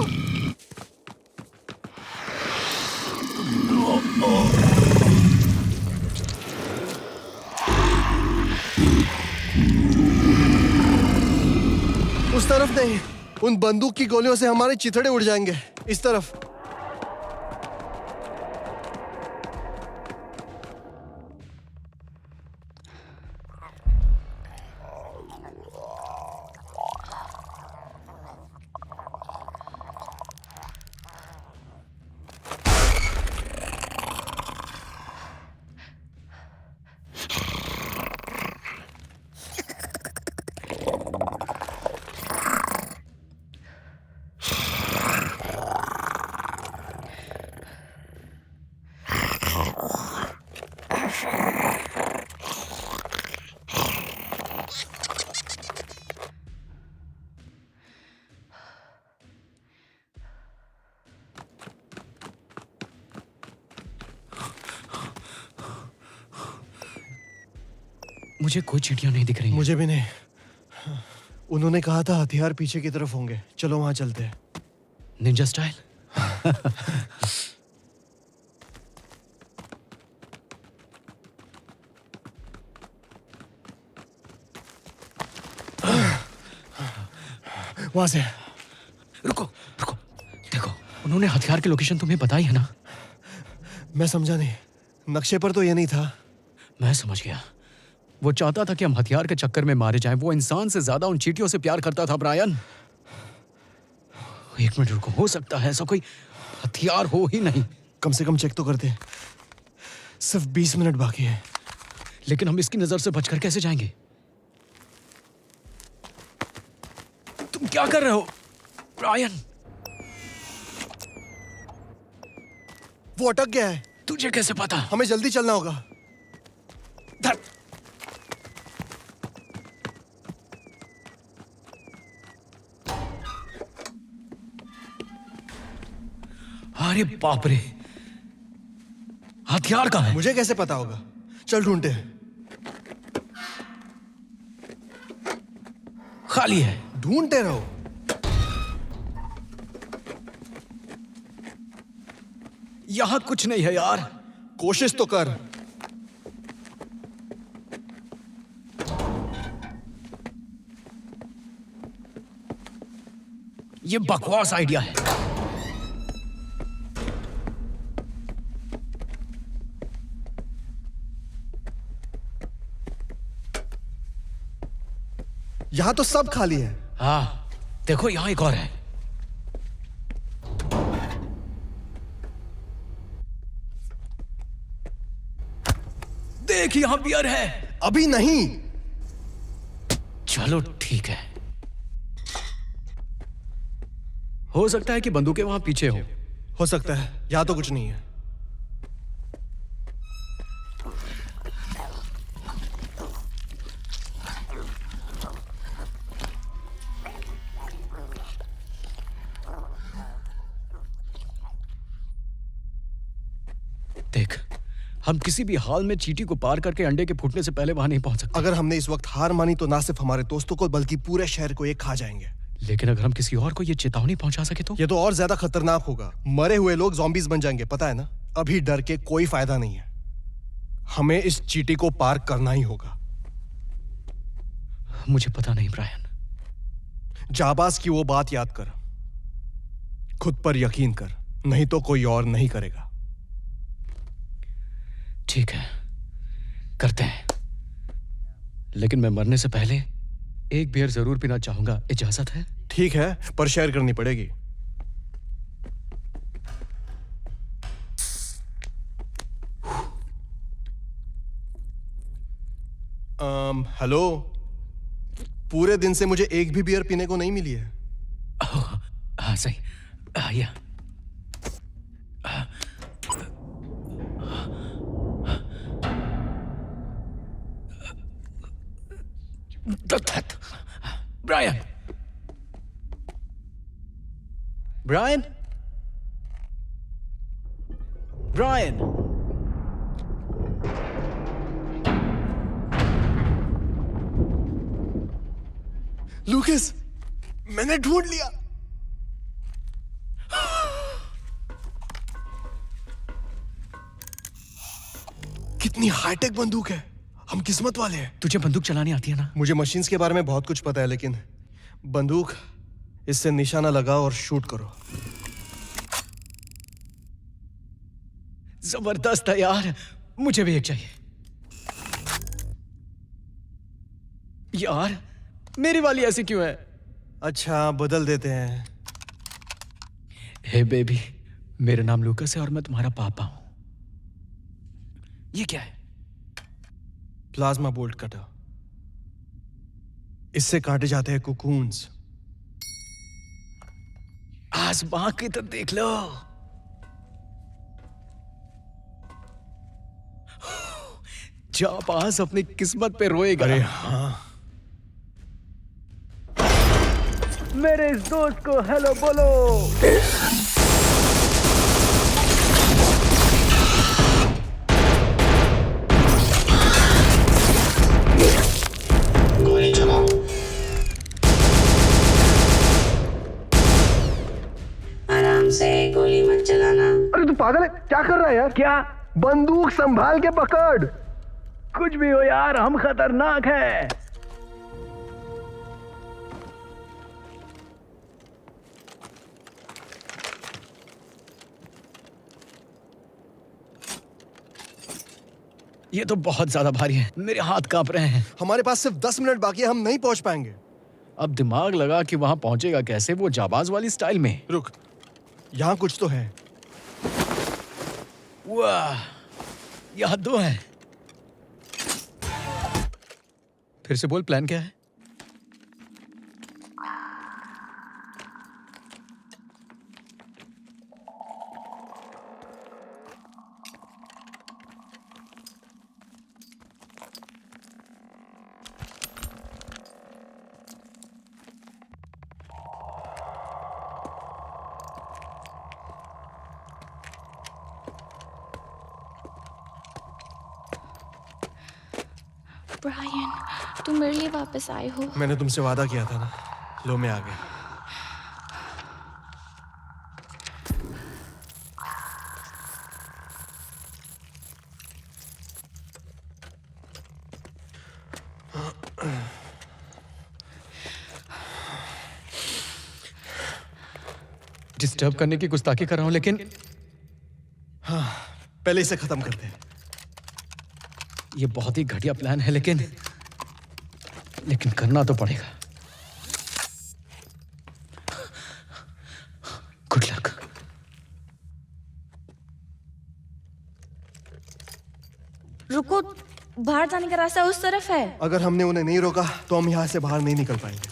उस तरफ नहीं, उन बंदूक की गोलियों से हमारे चिथड़े उड़ जाएंगे। इस तरफ। मुझे कोई चींटियां नहीं दिख रही। मुझे भी नहीं। उन्होंने कहा था हथियार पीछे की तरफ होंगे। चलो वहां चलते हैं। Ninja style. वहां से। रुको रुको, देखो उन्होंने हथियार की लोकेशन तुम्हें बताई है ना? मैं समझा नहीं, नक्शे पर तो ये नहीं था। मैं समझ गया। वो चाहता था कि हम हथियार के चक्कर में मारे जाएं। वो इंसान से ज्यादा उन चींटियों से प्यार करता था ब्रायन। एक मिनट रुको, हो सकता है ऐसा कोई हथियार हो ही नहीं। कम से कम चेक तो करते। सिर्फ 20 मिनट बाकी है। लेकिन हम इसकी नजर से बचकर कैसे जाएंगे? तुम क्या कर रहे हो ब्रायन? वो अटक गया है। तुझे कैसे पता? हमें जल्दी चलना होगा। अरे बाप रे, हथियार कहाँ है? मुझे कैसे पता होगा? चल ढूंढते हैं। खाली है। ढूंढते रहो। यहां कुछ नहीं है यार। कोशिश तो कर। ये बकवास आइडिया है। यहां तो सब खाली है। हाँ देखो, यहां एक और है। देख, यहां बियर है। अभी नहीं। चलो ठीक है। हो सकता है कि बंदूकें वहां पीछे हो सकता है। यहां तो कुछ नहीं है। देख, हम किसी भी हाल में चींटी को पार करके अंडे के फूटने से पहले वहां नहीं पहुंच सकते। अगर हमने इस वक्त हार मानी तो ना सिर्फ हमारे दोस्तों को बल्कि पूरे शहर को ये खा जाएंगे। लेकिन अगर हम किसी और को ये चेतावनी पहुंचा सके तो? ये तो और ज्यादा खतरनाक होगा। मरे हुए लोग ज़ॉम्बीज़ बन जाएंगे, पता है ना? अभी डर के कोई फायदा नहीं है। हमें इस चींटी को पार करना ही होगा। मुझे पता नहीं ब्रायन। जाबाज की वो बात याद कर, खुद पर यकीन कर, नहीं तो कोई और नहीं करेगा। ठीक है, करते हैं। लेकिन मैं मरने से पहले एक बियर जरूर पीना चाहूंगा। इजाजत है? ठीक है, पर शेयर करनी पड़ेगी। हेलो, पूरे दिन से मुझे एक भी बियर पीने को नहीं मिली है। हाँ सही। या ब्रायन, ब्रायन, ब्रायन, लूकस, मैंने ढूंढ लिया। कितनी हाईटेक बंदूक है। हम किस्मत वाले हैं। तुझे बंदूक चलानी आती है ना? मुझे मशीन्स के बारे में बहुत कुछ पता है, लेकिन बंदूक, इससे निशाना लगाओ और शूट करो। जबरदस्त है यार, मुझे भी एक चाहिए। यार, मेरी वाली ऐसी क्यों है? अच्छा, बदल देते हैं। हे बेबी, मेरा नाम लूकस है और मैं तुम्हारा पापा हूं। ये क्या है? Plasma bolt cutter. इससे काटे जाते हैं कुकून्स। आसमां की तो देख लो। जाबाज अपनी किस्मत पे रोएगा। अरे हाँ। मेरे इस दोस्त को हेलो बोलो। गोली चलाओ। आराम से, गोली मत चलाना। अरे तू पागल है? क्या कर रहा है यार? क्या? बंदूक संभाल के पकड़। कुछ भी हो यार, हम खतरनाक हैं। ये तो बहुत ज्यादा भारी है, मेरे हाथ कांप रहे हैं। हमारे पास सिर्फ 10 मिनट बाकी है, हम नहीं पहुंच पाएंगे। अब दिमाग लगा कि वहां पहुंचेगा कैसे, वो जाबाज वाली स्टाइल में। रुक, यहाँ कुछ तो है। वाह, यहाँ दो हैं। फिर से बोल, प्लान क्या है? ब्रायन, तुम मेरे लिए वापस आए हो। मैंने तुमसे वादा किया था ना। लो, मैं आ गया। डिस्टर्ब करने की गुस्ताखी कर रहा हूं, लेकिन हाँ, पहले इसे खत्म करते हैं। ये बहुत ही घटिया प्लान है, लेकिन करना तो पड़ेगा। Good luck. रुको, बाहर जाने का रास्ता उस तरफ है। अगर हमने उन्हें नहीं रोका तो हम यहाँ से बाहर नहीं निकल पाएंगे।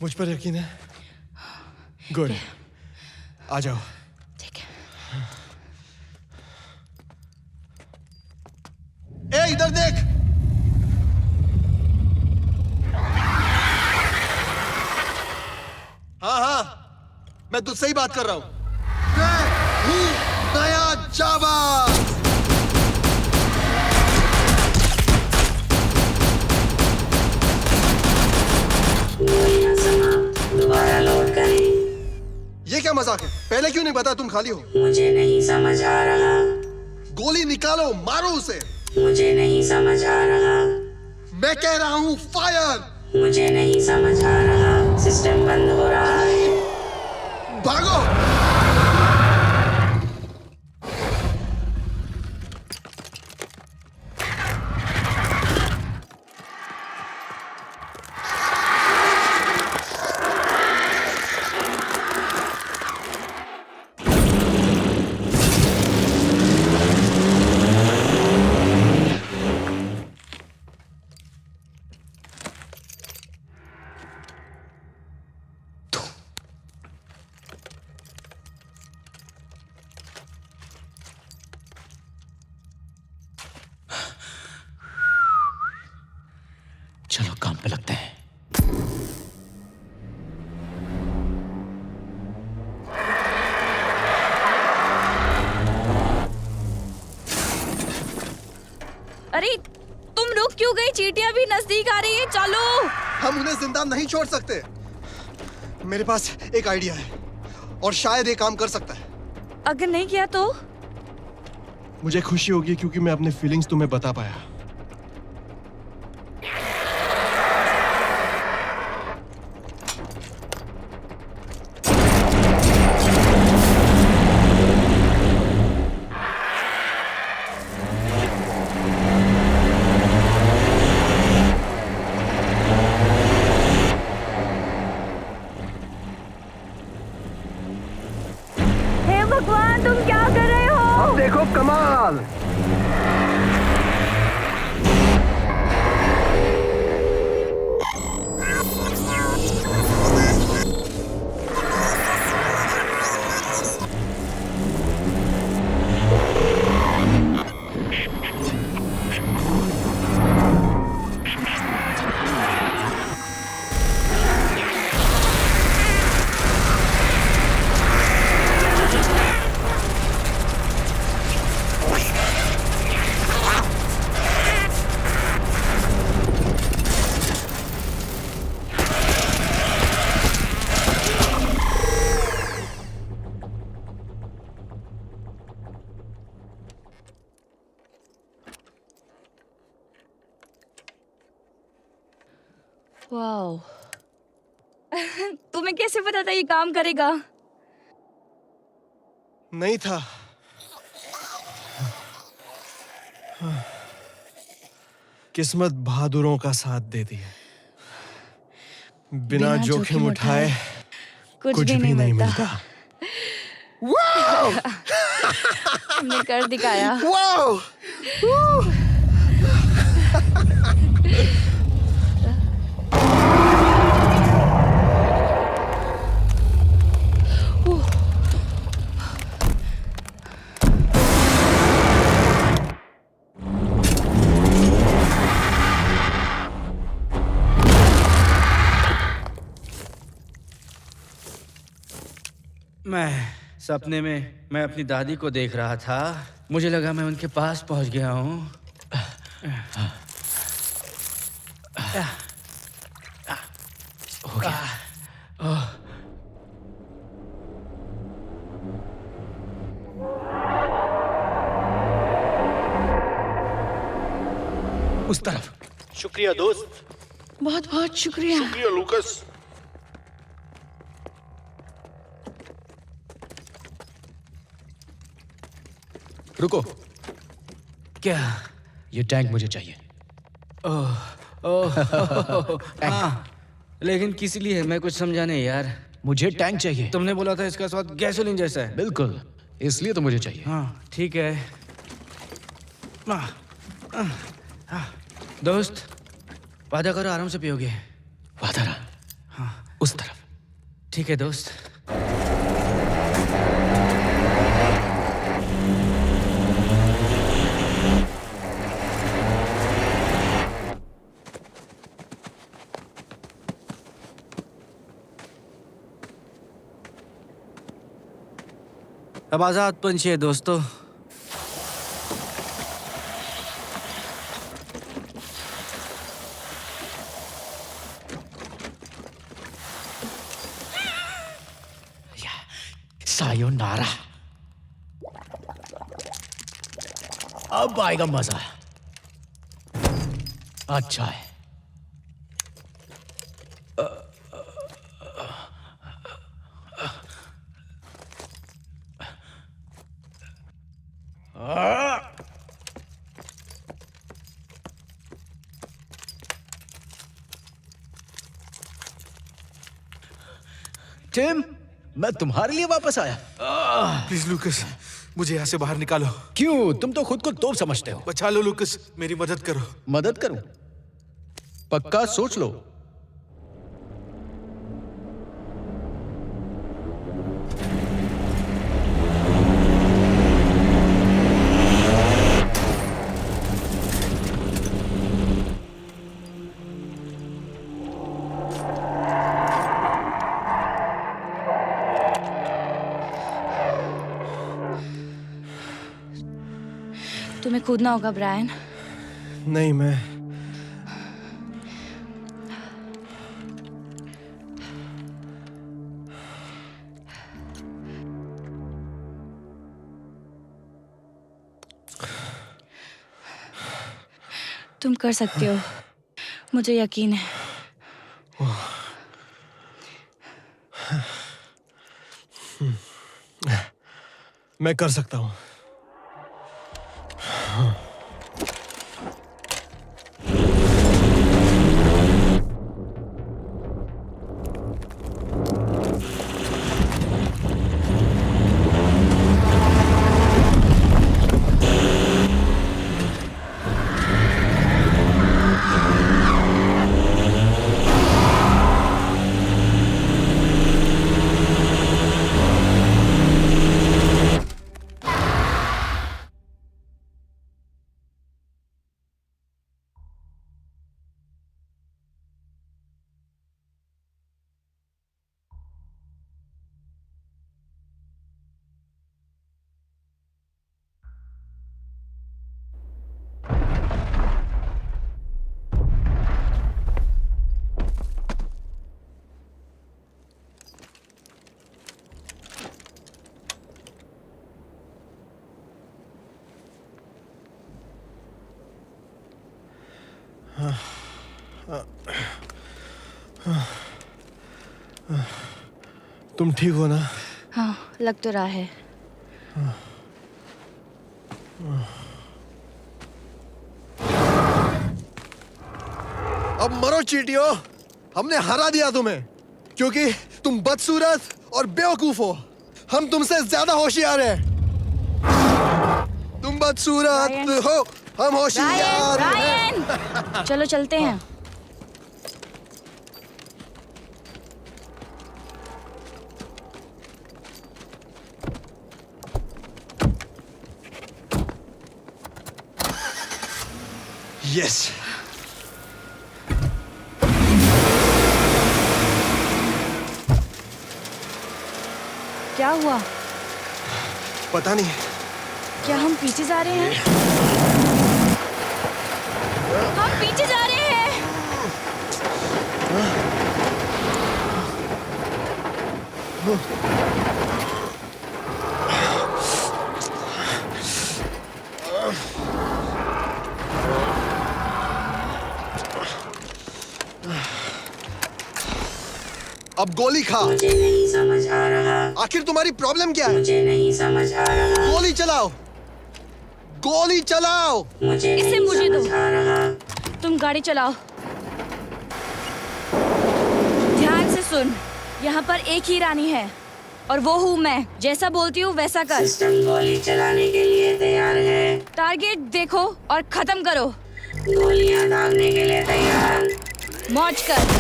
मुझ पर यकीन है? गुड, आ जाओ। ठीक है। ए, इधर देख। हाँ, मैं तुझसे ही बात कर रहा हूं। मैं हूं नया जाबाज। दोबारा लोड करें। ये क्या मजाक है? पहले क्यों नहीं बताया तुम खाली हो? मुझे नहीं समझ आ रहा। गोली निकालो, मारो उसे। मुझे नहीं समझ आ रहा। मैं कह रहा हूं फायर। मुझे नहीं समझ आ रहा। सिस्टम बंद हो रहा है। भागो। हो गई, चींटियां भी नजदीक आ रही है, चलो। हम उन्हें जिंदा नहीं छोड़ सकते। मेरे पास एक आइडिया है और शायद ये काम कर सकता है। अगर नहीं किया तो? मुझे खुशी होगी क्योंकि मैं अपने फीलिंग्स तुम्हें बता पाया। हे भगवान, तुम क्या कर रहे हो? देखो कमाल। वाओ। तुम्हें कैसे पता था ये काम करेगा? नहीं था। किस्मत बहादुरों का साथ देती है। बिना जोखिम उठाए कुछ भी नहीं मिलता। तुमने कर दिखाया। सपने में मैं अपनी दादी को देख रहा था। मुझे लगा मैं उनके पास पहुंच गया हूँ। हो गया। उस तरफ। शुक्रिया दोस्त। बहुत बहुत शुक्रिया। शुक्रिया लूकस। रुको। क्या? ये टैंक मुझे चाहिए। हाँ, लेकिन किस लिए? मैं कुछ समझा नहीं यार। मुझे टैंक चाहिए। तुमने बोला था इसका स्वाद गैसोलीन जैसा है। बिल्कुल, इसलिए तो मुझे चाहिए। हाँ ठीक है। दोस्त, वादा करो आराम से पियोगे। वादा रहा। हाँ उस तरफ। ठीक है दोस्त। अब आजाद पंछी है दोस्तों। सायोनारा। अब आएगा मजा। अच्छा है। टिम, मैं तुम्हारे लिए वापस आया। प्लीज लूकस, मुझे यहाँ से बाहर निकालो। क्यों? तुम तो खुद को तोप समझते हो। बचा लो लूकस, मेरी मदद करो। मदद करूं? पक्का सोच लो। तुम्हें कूदना होगा ब्रायन। नहीं, तुम कर सकते हो, मुझे यकीन है। मैं कर सकता हूँ। तुम ठीक हो ना? हाँ, लग तो रहा है। अब मरो चीटियो, हमने हरा दिया तुम्हें क्योंकि तुम बदसूरत और बेवकूफ हो। हम तुमसे ज्यादा होशियार हैं। तुम बदसूरत हो, हम होशियार हैं। चलो चलते हैं। यस। क्या हुआ? पता नहीं। क्या हम पीछे जा रहे हैं? हम पीछे जा रहे हैं। अब गोली खा। मुझे नहीं समझ आ रहा। आखिर तुम्हारी प्रॉब्लम क्या है? मुझे नहीं समझ आ रहा। गोली चलाओ, गोली चलाओ। मुझे इसे नहीं मुझे दो। समझ आ रहा। तुम गाड़ी चलाओ। ध्यान से सुन, यहाँ पर एक ही रानी है और वो हूँ मैं। जैसा बोलती हूँ वैसा कर। सिस्टम गोली चलाने के लिए तैयार है। टारगेट देखो और खत्म करो। गोलियां दागने के लिए तैयार। मौज कर।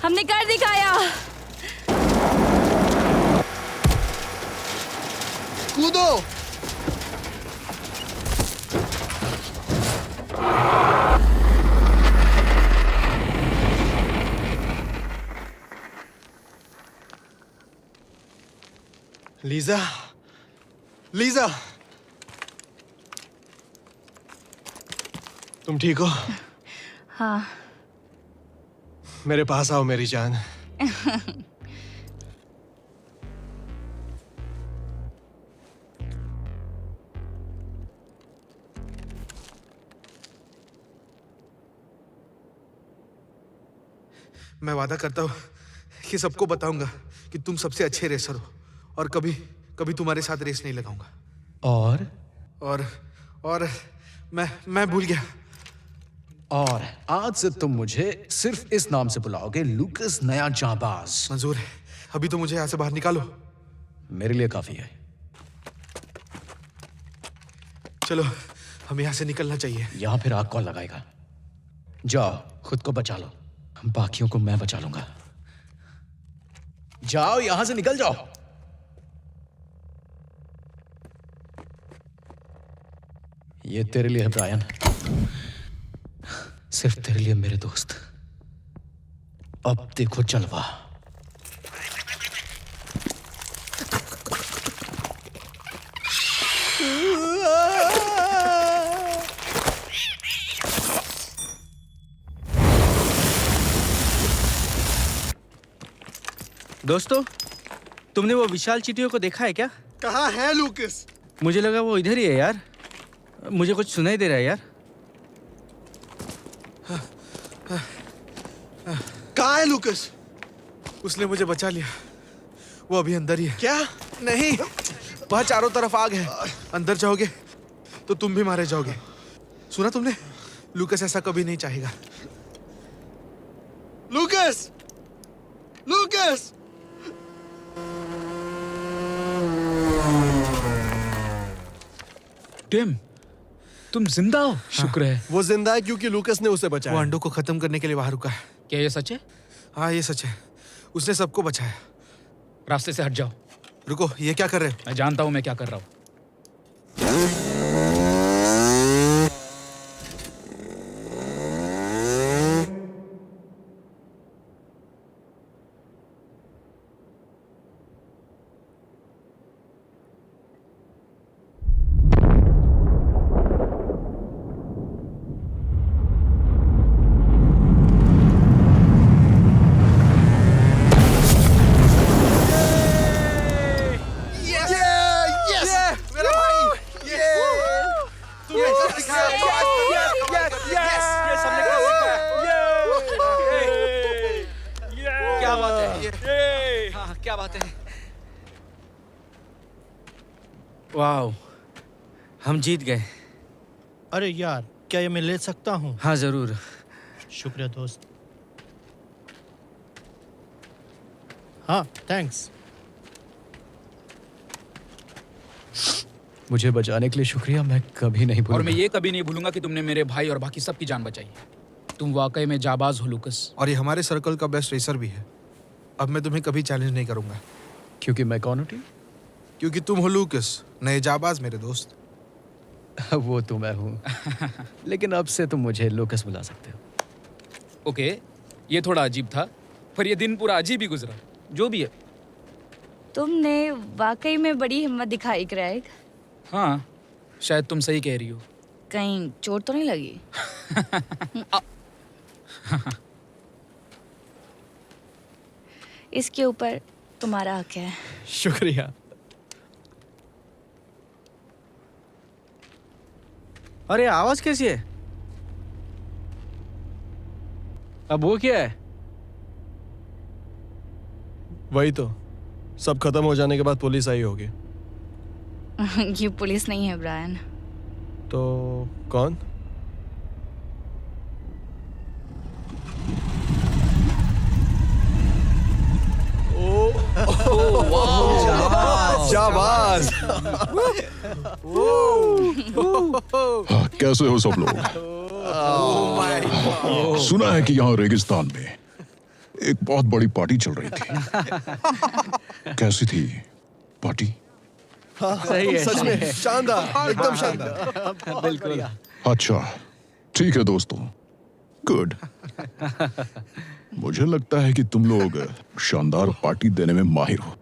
हमने कर दिखाया। कूदो। लीजा, लीजा, तुम ठीक हो? हाँ। मेरे पास आओ मेरी जान। मैं वादा करता हूँ कि सबको बताऊंगा कि तुम सबसे अच्छे रेसर हो और कभी कभी तुम्हारे साथ रेस नहीं लगाऊंगा। और मैं भूल गया। और आज से तुम मुझे सिर्फ इस नाम से बुलाओगे, लूकस नया जांबाज। मंजूर है। अभी तो मुझे यहाँ से बाहर निकालो। मेरे लिए काफी है। चलो, हमें यहाँ से निकलना चाहिए। यहाँ फिर आग कौन लगाएगा? जाओ, खुद को बचा लो, बाकियों को मैं बचा लूंगा। जाओ, यहां से निकल जाओ। ये तेरे लिए है ब्रायन, सिर्फ तेरे लिए मेरे दोस्त। अब देखो जलवा। दोस्तों, तुमने वो विशाल चींटियों को देखा है क्या? कहाँ है लूकस? मुझे लगा वो इधर ही है यार। मुझे कुछ सुनाई दे रहा है यार। कहाँ है लूकस? उसने मुझे बचा लिया। वो अभी अंदर ही है। क्या? नहीं, वहाँ चारों तरफ आग है। अंदर जाओगे तो तुम भी मारे जाओगे। सुना तुमने? लूकस ऐसा कभी नहीं चाहेगा। लूकस! लूकस! टिम, तुम जिंदा हो? शुक्र है। वो जिंदा है क्योंकि लूकस ने उसे बचाया। वो अंडों को खत्म करने के लिए बाहर रुका है। क्या ये सच है? हाँ, ये सच है। उसने सबको बचाया। रास्ते से हट जाओ। रुको, ये क्या कर रहे हो? मैं जानता हूँ मैं क्या कर रहा हूँ। क्या बात है? हाँ, क्या बात है? वाओ, हम जीत गए। अरे यार, क्या ये मैं ले सकता हूँ? हाँ जरूर। शुक्रिया दोस्त। हाँ, थैंक्स। मुझे बचाने के लिए शुक्रिया, मैं कभी नहीं और भूलूंगा। मैं ये कभी नहीं भूलूंगा कि तुमने मेरे भाई और बाकी सबकी जान बचाई। तुम वाकई में जाबाज हो लूकस। और ये हमारे सर्कल का बेस्ट रेसर भी है। अब मैं तुम्हें कभी चैलेंज नहीं करूंगा। क्योंकि मैं कौन हूँ टीम? क्योंकि तुम हो लूकस, नए जाबाज मेरे दोस्त। वो तो मैं हूँ। लेकिन अब से तुम मुझे लूकस बुला सकते हो। ओके, ये थोड़ा अजीब था, पर ये दिन पूरा अजीब ही गुजरा। जो भी है। तुमने वाकई में बड़ी हिम्मत दिखाई क्रेग। हाँ, शायद तुम सही कह रही हो। कहीं चोट तो नहीं लगी? इसके ऊपर तुम्हारा हक है। शुक्रिया। अरे आवाज कैसी है? अब वो क्या है? वही तो, सब खत्म हो जाने के बाद पुलिस आई होगी। ये पुलिस नहीं है ब्रायन। तो कौन? शाबाश! कैसे हो सब लोग? सुना है कि यहाँ रेगिस्तान में एक बहुत बड़ी पार्टी चल रही थी। कैसी थी पार्टी? सही है, सच में शानदार, एकदम शानदार। बिल्कुल। अच्छा, ठीक है दोस्तों, गुड। मुझे लगता है कि तुम लोग शानदार पार्टी देने में माहिर हो।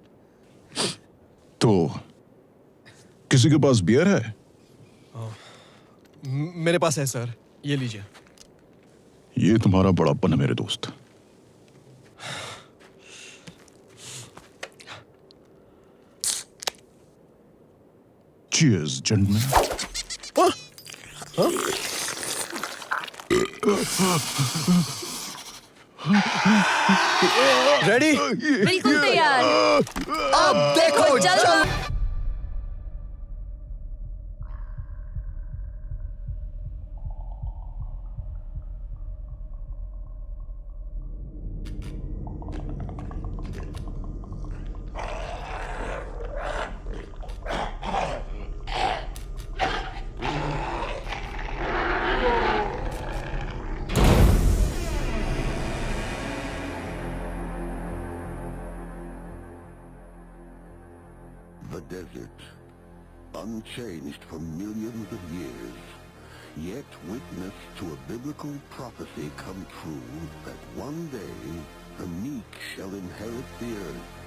तो किसी के पास बियर है? मेरे पास है सर, ये लीजिए। ये तुम्हारा बड़ापन है मेरे दोस्त। Cheers, gentlemen. रेडी? बिल्कुल तैयार। अब देखो चलो। The desert, unchanged for millions of years, yet witness to a biblical prophecy come true that one day the meek shall inherit the earth.